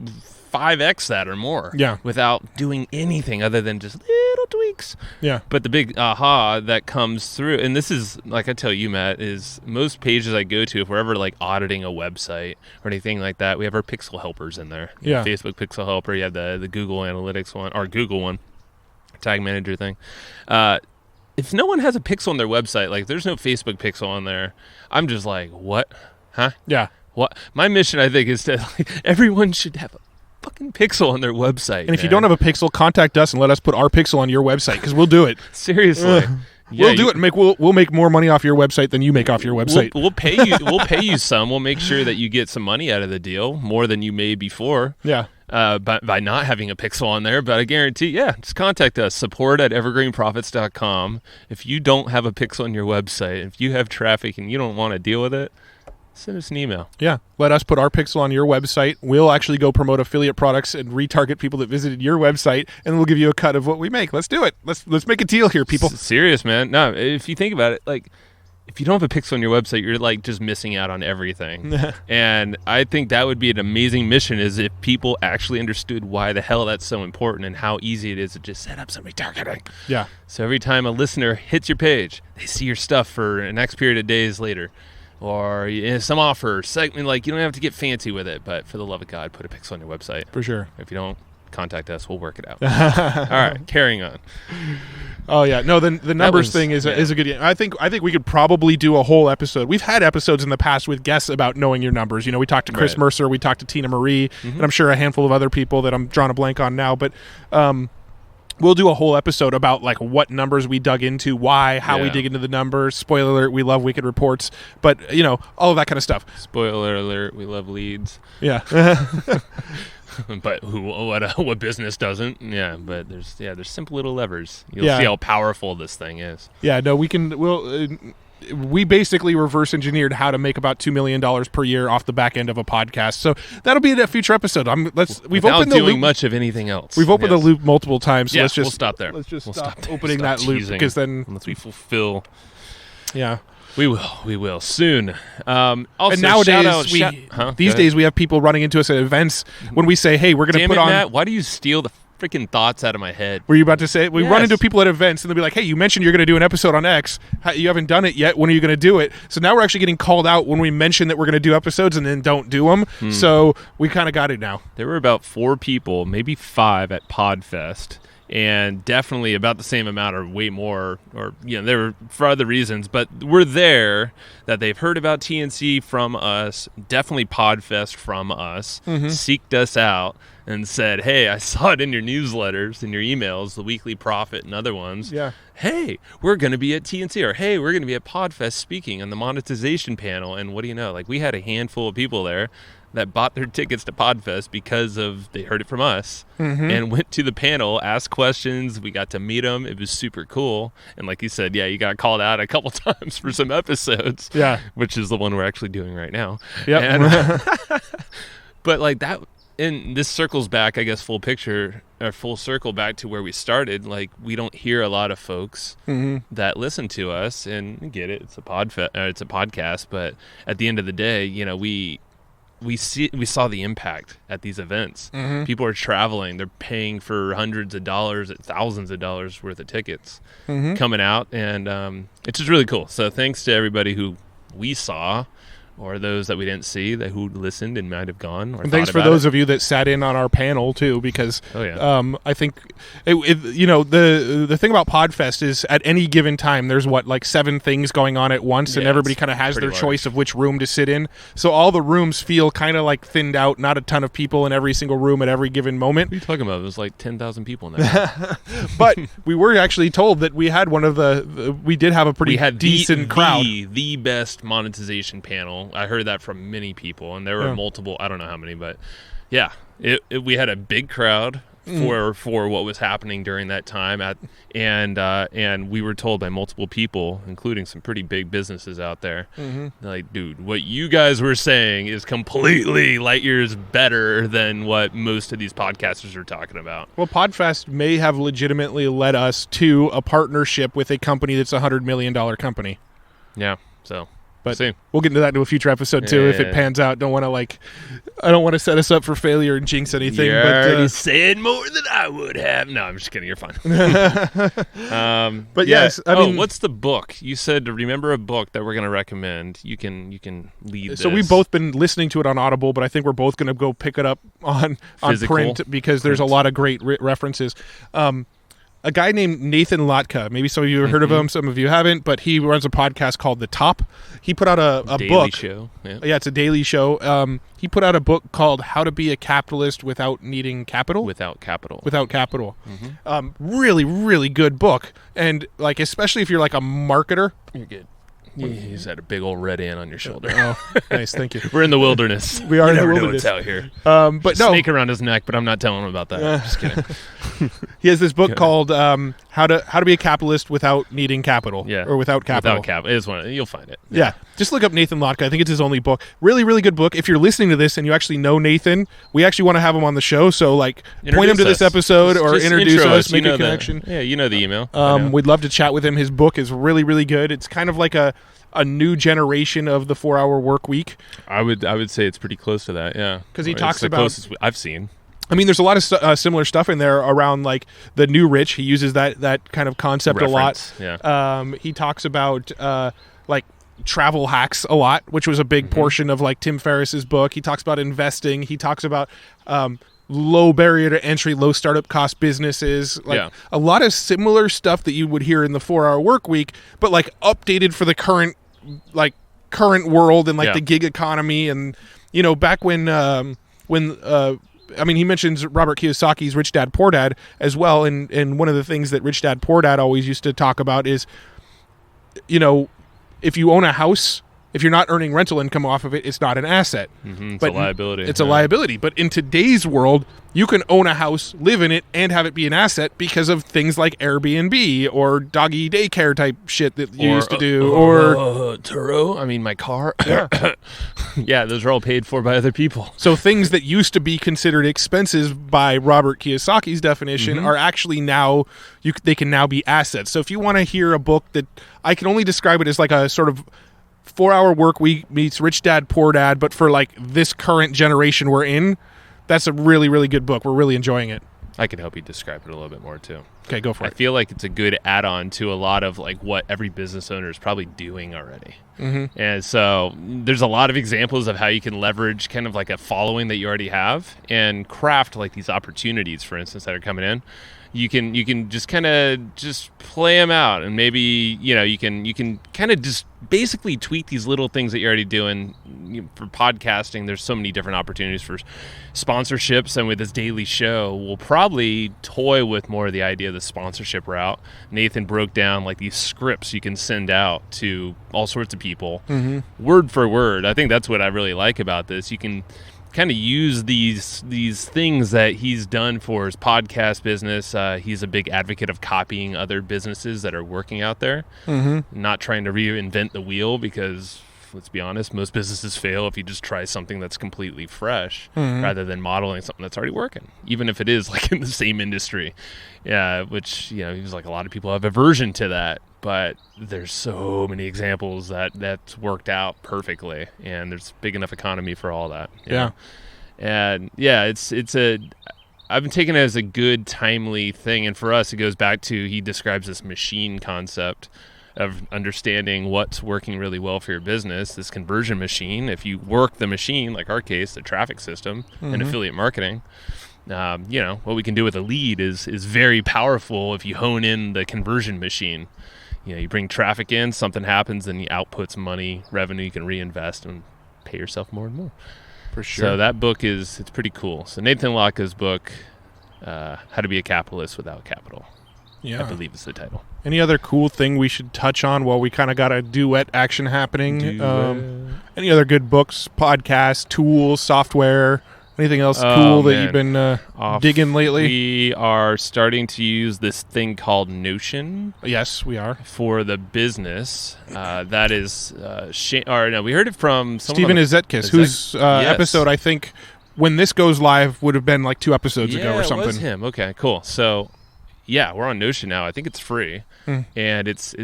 5x that or more. Yeah. Without doing anything other than just little tweaks. Yeah. But the big aha that comes through, and this is, like I tell you, Matt, is most pages I go to, if we're ever like auditing a website or anything like that, we have our pixel helpers in there. You know, Facebook pixel helper, you have the Google Analytics one, or Google one, tag manager thing. If no one has a pixel on their website, like there's no Facebook pixel on there, I'm just like, what? Huh? Yeah. What? My mission, I think, is to everyone should have a fucking pixel on their website. And if you don't have a pixel, contact us and let us put our pixel on your website because we'll do it. Seriously. We'll do it and we'll make more money off your website than you make off your website. We'll pay you. We'll pay you some. We'll make sure that you get some money out of the deal, more than you made before. Yeah. By not having a pixel on there. But I guarantee, just contact us. support@evergreenprofits.com. If you don't have a pixel on your website, if you have traffic and you don't want to deal with it, send us an email. Yeah. Let us put our pixel on your website. We'll actually go promote affiliate products and retarget people that visited your website, and we'll give you a cut of what we make. Let's do it. Let's make a deal here, people. Serious, man. No, if you think about it, like, if you don't have a pixel on your website, you're like just missing out on everything. And I think that would be an amazing mission, is if people actually understood why the hell that's so important and how easy it is to just set up some retargeting. Yeah. So every time a listener hits your page, they see your stuff for an X period of days later. Or some offer segment, like, you don't have to get fancy with it, but for the love of God, put a pixel on your website. For sure. If you don't, contact us. We'll work it out. All right, carrying on. Oh yeah, no. The numbers thing is a good. I think we could probably do a whole episode. We've had episodes in the past with guests about knowing your numbers. You know, we talked to Chris Mercer, we talked to Tina Marie, and I'm sure a handful of other people that I'm drawing a blank on now, but. We'll do a whole episode about like what numbers we dug into, why, how we dig into the numbers. Spoiler alert, we love Wicked Reports, but all of that kind of stuff. Spoiler alert, we love leads. Yeah. But what business doesn't? Yeah, but there's simple little levers. You'll see how powerful this thing is. Yeah, no, we basically reverse engineered how to make about $2 million per year off the back end of a podcast. So that'll be a future episode. We've opened the loop. Much of anything else. We've opened the loop multiple times. So we'll stop there. Let's just stop opening that loop, because then unless we fulfill. Yeah. We will soon. Also, and nowadays, these days we have people running into us at events when we say, "Hey, we're going to put on." Matt, why do you steal the freaking thoughts out of my head? Were you about to say? We run into people at events and they'll be like, "Hey, you mentioned you're going to do an episode on X. You haven't done it yet. When are you going to do it?" So now we're actually getting called out when we mention that we're going to do episodes and then don't do them. So we kind of got it now. There were about 4 people, maybe 5 at Podfest. And definitely about the same amount or way more, or they were for other reasons, but we're there that they've heard about TNC from us, definitely Podfest from us, seeked us out and said, "Hey, I saw it in your newsletters, in your emails, the Weekly Profit and other ones. Yeah. Hey, we're going to be at TNC," or "Hey, we're going to be at Podfest speaking on the monetization panel." And what do you know? Like, we had a handful of people there that bought their tickets to Podfest because they heard it from us and went to the panel, asked questions. We got to meet them. It was super cool. And like you said, you got called out a couple times for some episodes, which is the one we're actually doing right now. Yeah. But like that, and this circles back, I guess, full circle back to where we started. Like, we don't hear a lot of folks that listen to us, and get it. It's a podcast, but at the end of the day, we saw the impact at these events. People are traveling. They're paying for hundreds of dollars, thousands of dollars worth of tickets coming out. And it's just really cool. So thanks to everybody who we saw or those that we didn't see that who listened and might have gone. Or and thanks for those of you that sat in on our panel too, because I think the thing about Podfest is at any given time there's like 7 things going on at once, and everybody kind of has their choice of which room to sit in. So all the rooms feel kind of like thinned out, not a ton of people in every single room at every given moment. What are you talking about? It was like 10,000 people in there. But we were actually told that we had we did have a pretty decent crowd. The best monetization panel. I heard that from many people, and there were multiple. I don't know how many, but yeah, we had a big crowd for what was happening during that time. And we were told by multiple people, including some pretty big businesses out there, like, dude, what you guys were saying is completely light years better than what most of these podcasters are talking about. Well, Podfest may have legitimately led us to a partnership with a company that's $100 million company. Yeah, so. But we'll get into that in a future episode too if it pans out. I don't want to set us up for failure and jinx anything. You're but already saying more than I would have. No, I'm just kidding. You're fine. But yes, I mean, what's the book? You said to remember a book that we're going to recommend. You can lead this. So we've both been listening to it on Audible, but I think we're both going to go pick it up on print because there's a lot of great references. A guy named Nathan Latka. Maybe some of you have heard of him, some of you haven't, but he runs a podcast called The Top. He put out a daily book. Show. Yeah, it's a daily show. He put out a book called How to Be a Capitalist Without Needing Capital. Without Capital. Really, really good book. And like, especially if you're like a marketer. You're good. He's had a big old red ant on your shoulder. Oh, nice, thank you. We're in the wilderness. We are in the wilderness out here. But snake around his neck, but I'm not telling him about that. Just kidding. He has this book called How to Be a Capitalist Without Needing Capital. Yeah, or Without Capital. Without Capital. It is one. You'll find it. Yeah. Just look up Nathan Latka. I think it's his only book. Really, really good book. If you're listening to this and you actually know Nathan, we actually want to have him on the show. So like, point him to this episode or introduce us, make a connection. You know the email. We'd love to chat with him. His book is really, really good. It's kind of like a new generation of the 4-hour work week. I would say it's pretty close to that, yeah. Because he talks about... It's the closest I've seen. I mean, there's a lot of similar stuff in there around, like, the new rich. He uses that kind of concept Reference, a lot. Yeah. He talks about, like, travel hacks a lot, which was a big portion of, like, Tim Ferriss's book. He talks about investing. He talks about... low barrier to entry, low startup cost businesses, like a lot of similar stuff that you would hear in the 4-hour work week, but like updated for the current world and like the gig economy. And, you know, back when I mean, he mentions Robert Kiyosaki's Rich Dad, Poor Dad as well. And one of the things that Rich Dad, Poor Dad always used to talk about is, you know, if you own a house, if you're not earning rental income off of it, it's not an asset. It's a liability. It's a liability. But in today's world, you can own a house, live in it, and have it be an asset because of things like Airbnb or doggy daycare type shit that you used to do. Turo, I mean, my car. Yeah, those are all paid for by other people. So things that used to be considered expenses by Robert Kiyosaki's definition are actually now, they can now be assets. So if you want to hear a book that, I can only describe it as like a sort of 4-hour work week meets Rich Dad, Poor Dad, but for like this current generation we're in, that's a really, really good book. We're really enjoying it. I can help you describe it a little bit more too. Okay, go for it. I feel like it's a good add-on to a lot of like what every business owner is probably doing already. And so there's a lot of examples of how you can leverage kind of like a following that you already have and craft like these opportunities, for instance, that are coming in. You can just kind of just play them out, and maybe, you know, you can kind of just basically tweak these little things that you're already doing. For podcasting, there's so many different opportunities for sponsorships, and with this daily show, we'll probably toy with more of the idea of the sponsorship route. Nathan broke down like these scripts you can send out to all sorts of people, word for word. I think that's what I really like about this. You can kind of use these things that he's done for his podcast business. He's a big advocate of copying other businesses that are working out there, not trying to reinvent the wheel, because let's be honest, most businesses fail if you just try something that's completely fresh rather than modeling something that's already working, even if it is like in the same industry. Yeah, which, you know, he was like, a lot of people have aversion to that, but there's so many examples that's worked out perfectly, and there's big enough economy for all that. Yeah. And yeah, I've been taking it as a good, timely thing. And for us, it goes back to, he describes this machine concept of understanding what's working really well for your business. This conversion machine, if you work the machine, like our case, the traffic system and affiliate marketing, what we can do with a lead is very powerful if you hone in the conversion machine. You bring traffic in, something happens, then you output some money, revenue you can reinvest and pay yourself more and more. For sure. So that book it's pretty cool. So Nathan Locke's book, How to Be a Capitalist Without Capital. Yeah. I believe is the title. Any other cool thing we should touch on while we kind of got a duet action happening? Any other good books, podcasts, tools, software? Anything else cool that you've been digging lately? We are starting to use this thing called Notion. Yes, we are. For the business. That is... we heard it from Stephen Izetkis, whose episode, I think, when this goes live, would have been like 2 episodes ago or something. Yeah, it was him. Okay, cool. So, yeah, we're on Notion now. I think it's free. And it's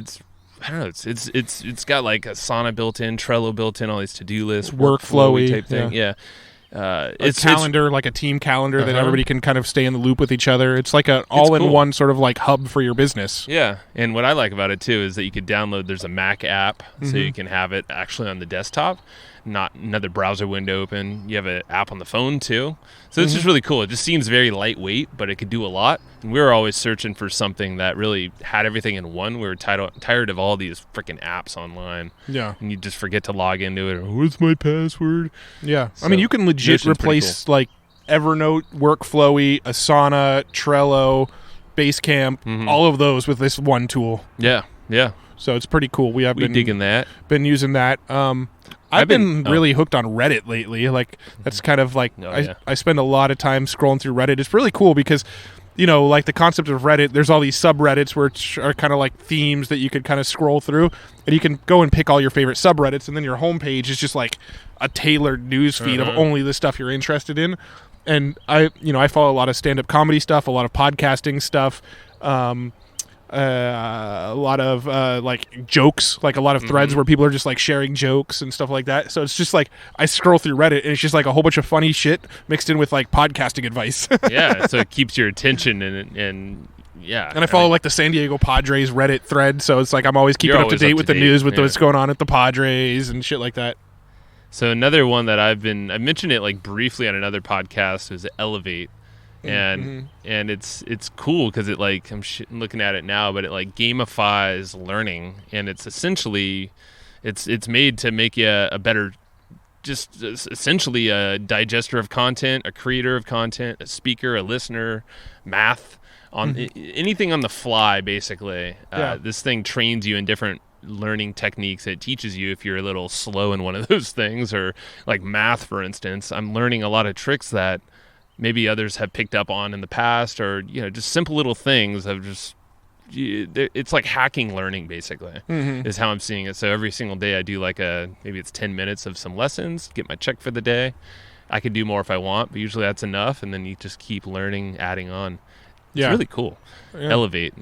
I don't know. It's got like Asana built in, Trello built in, all these to-do lists, workflowy type thing. Yeah. It's calendar, like a team calendar that everybody can kind of stay in the loop with each other. It's like an all-in-one sort of like hub for your business. Yeah, and what I like about it too is that you could download. There's a Mac app, so you can have it actually on the desktop, not another browser window open. You have an app on the phone too, so it's just really cool. It just seems very lightweight, but it could do a lot. And we were always searching for something that really had everything in one. We were tired of all these freaking apps online. Yeah, and you just forget to log into it. What's my password? Yeah, so, I mean, you can legit replace like Evernote, Workflowy, Asana, Trello, Basecamp, all of those with this one tool. Yeah. So it's pretty cool. We been digging that. Been using that. I've been really hooked on Reddit lately. Like that's kind of like I spend a lot of time scrolling through Reddit. It's really cool because like the concept of Reddit, there's all these subreddits which are kind of like themes that you could kind of scroll through, and you can go and pick all your favorite subreddits, and then your homepage is just like a tailored news feed of only the stuff you're interested in. And I follow a lot of stand-up comedy stuff, a lot of podcasting stuff, a lot of like jokes, like a lot of threads where people are just like sharing jokes and stuff like that. So it's just like I scroll through Reddit and it's just like a whole bunch of funny shit mixed in with like podcasting advice. Yeah, so it keeps your attention and yeah. And I follow like the San Diego Padres Reddit thread, so it's like I'm always keeping up to date with the news with what's going on at the Padres and shit like that. So another one that I mentioned it like briefly on another podcast is Elevate. And it's cool because it like I'm looking at it now, but it like gamifies learning, and it's essentially it's made to make you a better, just essentially a digester of content, a creator of content, a speaker, a listener, math on anything on the fly basically. This thing trains you in different learning techniques. It teaches you if you're a little slow in one of those things, or like math, for instance. I'm learning a lot of tricks that maybe others have picked up on in the past, or just simple little things of just it's like hacking learning basically is how I'm seeing it. So every single day I do like maybe it's 10 minutes of some lessons, get my check for the day. I could do more if I want, but usually that's enough, and then you just keep learning, adding on. It's really cool. Elevate.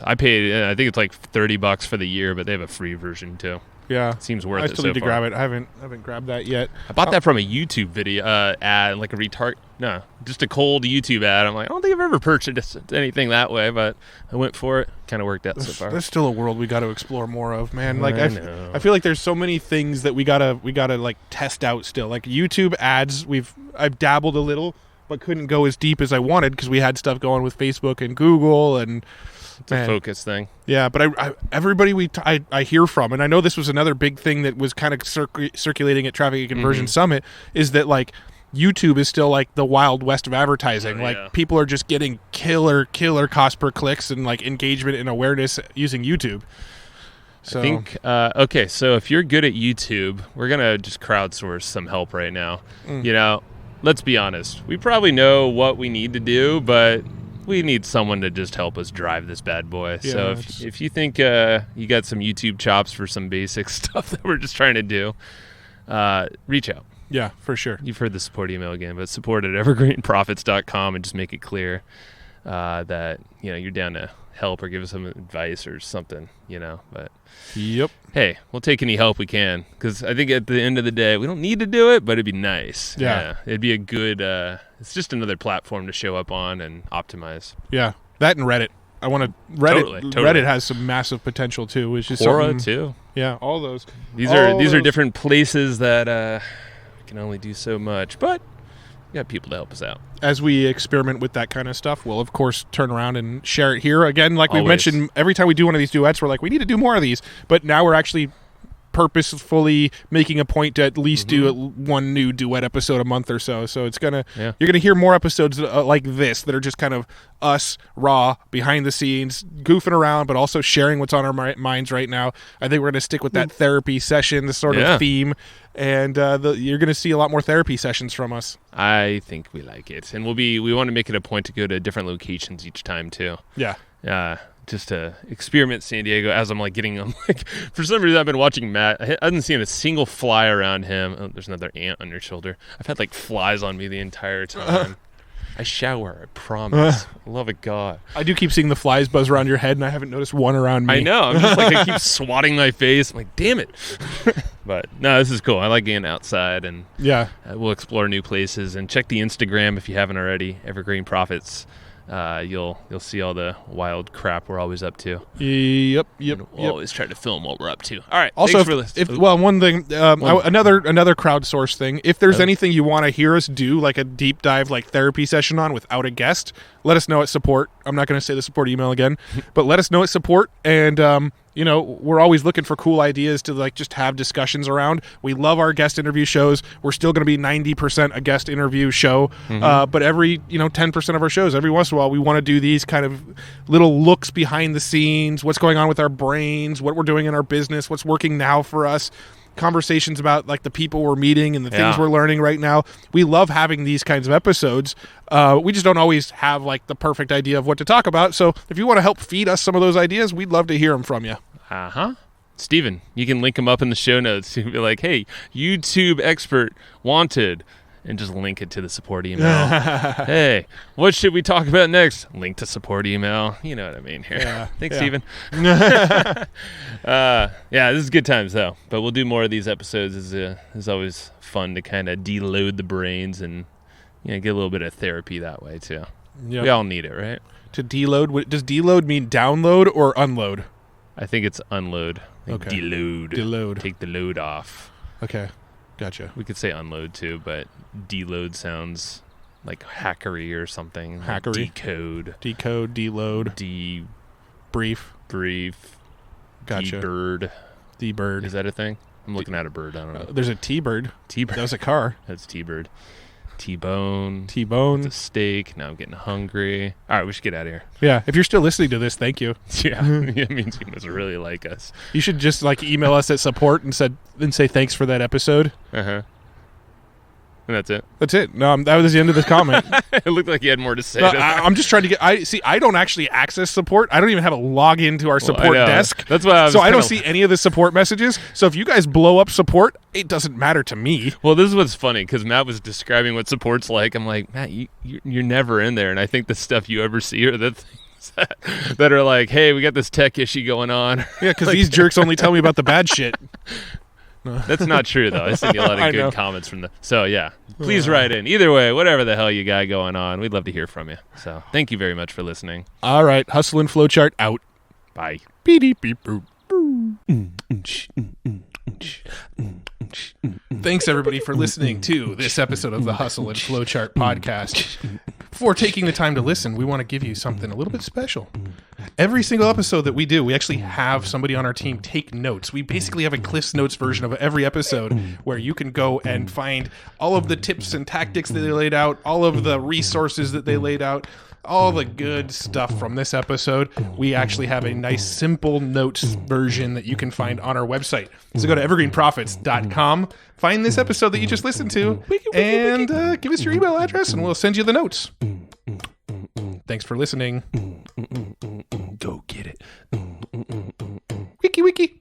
I paid I think it's like $30 for the year, but they have a free version too. Yeah, seems worth it. I still need to grab it. I haven't grabbed that yet. I bought that from a YouTube video ad, like just a cold YouTube ad. I'm like, I don't think I've ever purchased anything that way, but I went for it. Kind of worked out so far. There's still a world we got to explore more of, man. Like I feel like there's so many things that we gotta like test out still. Like YouTube ads, I've dabbled a little, but couldn't go as deep as I wanted because we had stuff going with Facebook and Google and. It's a focus thing. Yeah, but everybody I hear from, and I know this was another big thing that was kind of circulating at Traffic and Conversion Summit, is that like YouTube is still like the wild west of advertising. People are just getting killer cost per clicks and like engagement and awareness using YouTube. So. I think so if you're good at YouTube, we're gonna just crowdsource some help right now. Let's be honest, we probably know what we need to do, but we need someone to just help us drive this bad boy. Yeah, so if you think you got some YouTube chops for some basic stuff that we're just trying to do, reach out. Yeah, for sure. You've heard the support email again, but support at evergreenprofits.com, and just make it clear that you're down to help or give us some advice or something. But yep. Hey, we'll take any help we can, because I think at the end of the day, we don't need to do it, but it'd be nice. Yeah. It'd be a good. It's just another platform to show up on and optimize. Yeah, that and Reddit. I want to Reddit. Totally. Reddit has some massive potential too. It's just Quora something, too. Yeah, all those. These are different places that can only do so much, but we got people to help us out. As we experiment with that kind of stuff, we'll of course turn around and share it here again. Like we mentioned, every time we do one of these duets, we're like, we need to do more of these. But now we're actually purposefully making a point to at least do one new duet episode a month or so. So it's you're gonna hear more episodes like this that are just kind of us raw behind the scenes, goofing around, but also sharing what's on our minds right now. I think we're gonna stick with that therapy session, the sort of theme, and you're gonna see a lot more therapy sessions from us. I think we like it, and we want to make it a point to go to different locations each time too. Yeah. Just to experiment San Diego as I'm like for some reason I've been watching Matt. I haven't seen a single fly around him. Oh, there's another ant on your shoulder. I've had like flies on me the entire time. I shower, I promise. Love of God. I do keep seeing the flies buzz around your head, and I haven't noticed one around me. I know. I'm just like, I keep swatting my face. I'm like, damn it. But no, this is cool. I like getting outside, and we'll explore new places. And check the Instagram if you haven't already. Evergreen Profits. You'll see all the wild crap we're always up to. Yep. We'll always try to film what we're up to. All right. Also, one thing, another crowdsource thing. If there's anything you want to hear us do, like a deep dive, like therapy session on without a guest, let us know at support. I'm not going to say the support email again, but let us know at support. And we're always looking for cool ideas to like just have discussions around. We love our guest interview shows. We're still going to be 90% a guest interview show, but every 10% of our shows, every once in a while, we want to do these kind of little looks behind the scenes, what's going on with our brains, what we're doing in our business, what's working now for us. Conversations about like the people we're meeting and the things we're learning right now. We love having these kinds of episodes. We just don't always have like the perfect idea of what to talk about. So if you want to help feed us some of those ideas, we'd love to hear them from you. Steven, you can link them up in the show notes. You can be like, hey, YouTube expert wanted, and just link it to the support email. Hey, what should we talk about next? Link to support email. You know what I mean here. Yeah. Thanks, Steven. This is good times though. But we'll do more of these episodes. It's always fun to kind of deload the brains and get a little bit of therapy that way too. Yep. We all need it, right? To deload, does deload mean download or unload? I think it's unload. Like okay. Deload. Take the load off. Okay. Gotcha. We could say unload too, but deload sounds like hackery or something. Hackery. Decode, deload. Brief. Gotcha. D-bird. Is that a thing? I'm looking at a bird. I don't know. There's a T-bird. T-bird. That was a car. That's T-bird. T-bone. T-bone. It's a steak. Now I'm getting hungry. All right, we should get out of here. Yeah, if you're still listening to this, thank you. Yeah, it means you must really like us. You should just like email us at support and say thanks for that episode. And that's it. That's it. No, that was the end of the comment. It looked like you had more to say. No, I'm just trying to get. I don't actually access support. I don't even have a login to our support desk. That's why. I don't see any of the support messages. So if you guys blow up support, it doesn't matter to me. Well, this is what's funny because Matt was describing what support's like. I'm like, Matt, you're never in there, and I think the stuff you ever see are the things that are like, hey, we got this tech issue going on. Yeah, because these jerks only tell me about the bad shit. That's not true, though. I sent you a lot of good comments from So, yeah. Please write in. Either way, whatever the hell you got going on, we'd love to hear from you. So, thank you very much for listening. All right. Hustle and Flowchart out. Bye. Beep, beep, boop. Thanks, everybody, for listening to this episode of the Hustle and Flowchart podcast. Before taking the time to listen, we want to give you something a little bit special. Every single episode that we do, we actually have somebody on our team take notes. We basically have a Cliff's Notes version of every episode where you can go and find all of the tips and tactics that they laid out, all of the resources that they laid out, all the good stuff from this episode. We actually have a nice simple notes version that you can find on our website. So go to evergreenprofits.com, find this episode that you just listened to, and give us your email address and we'll send you the notes. Thanks for listening. Go get it. Wiki.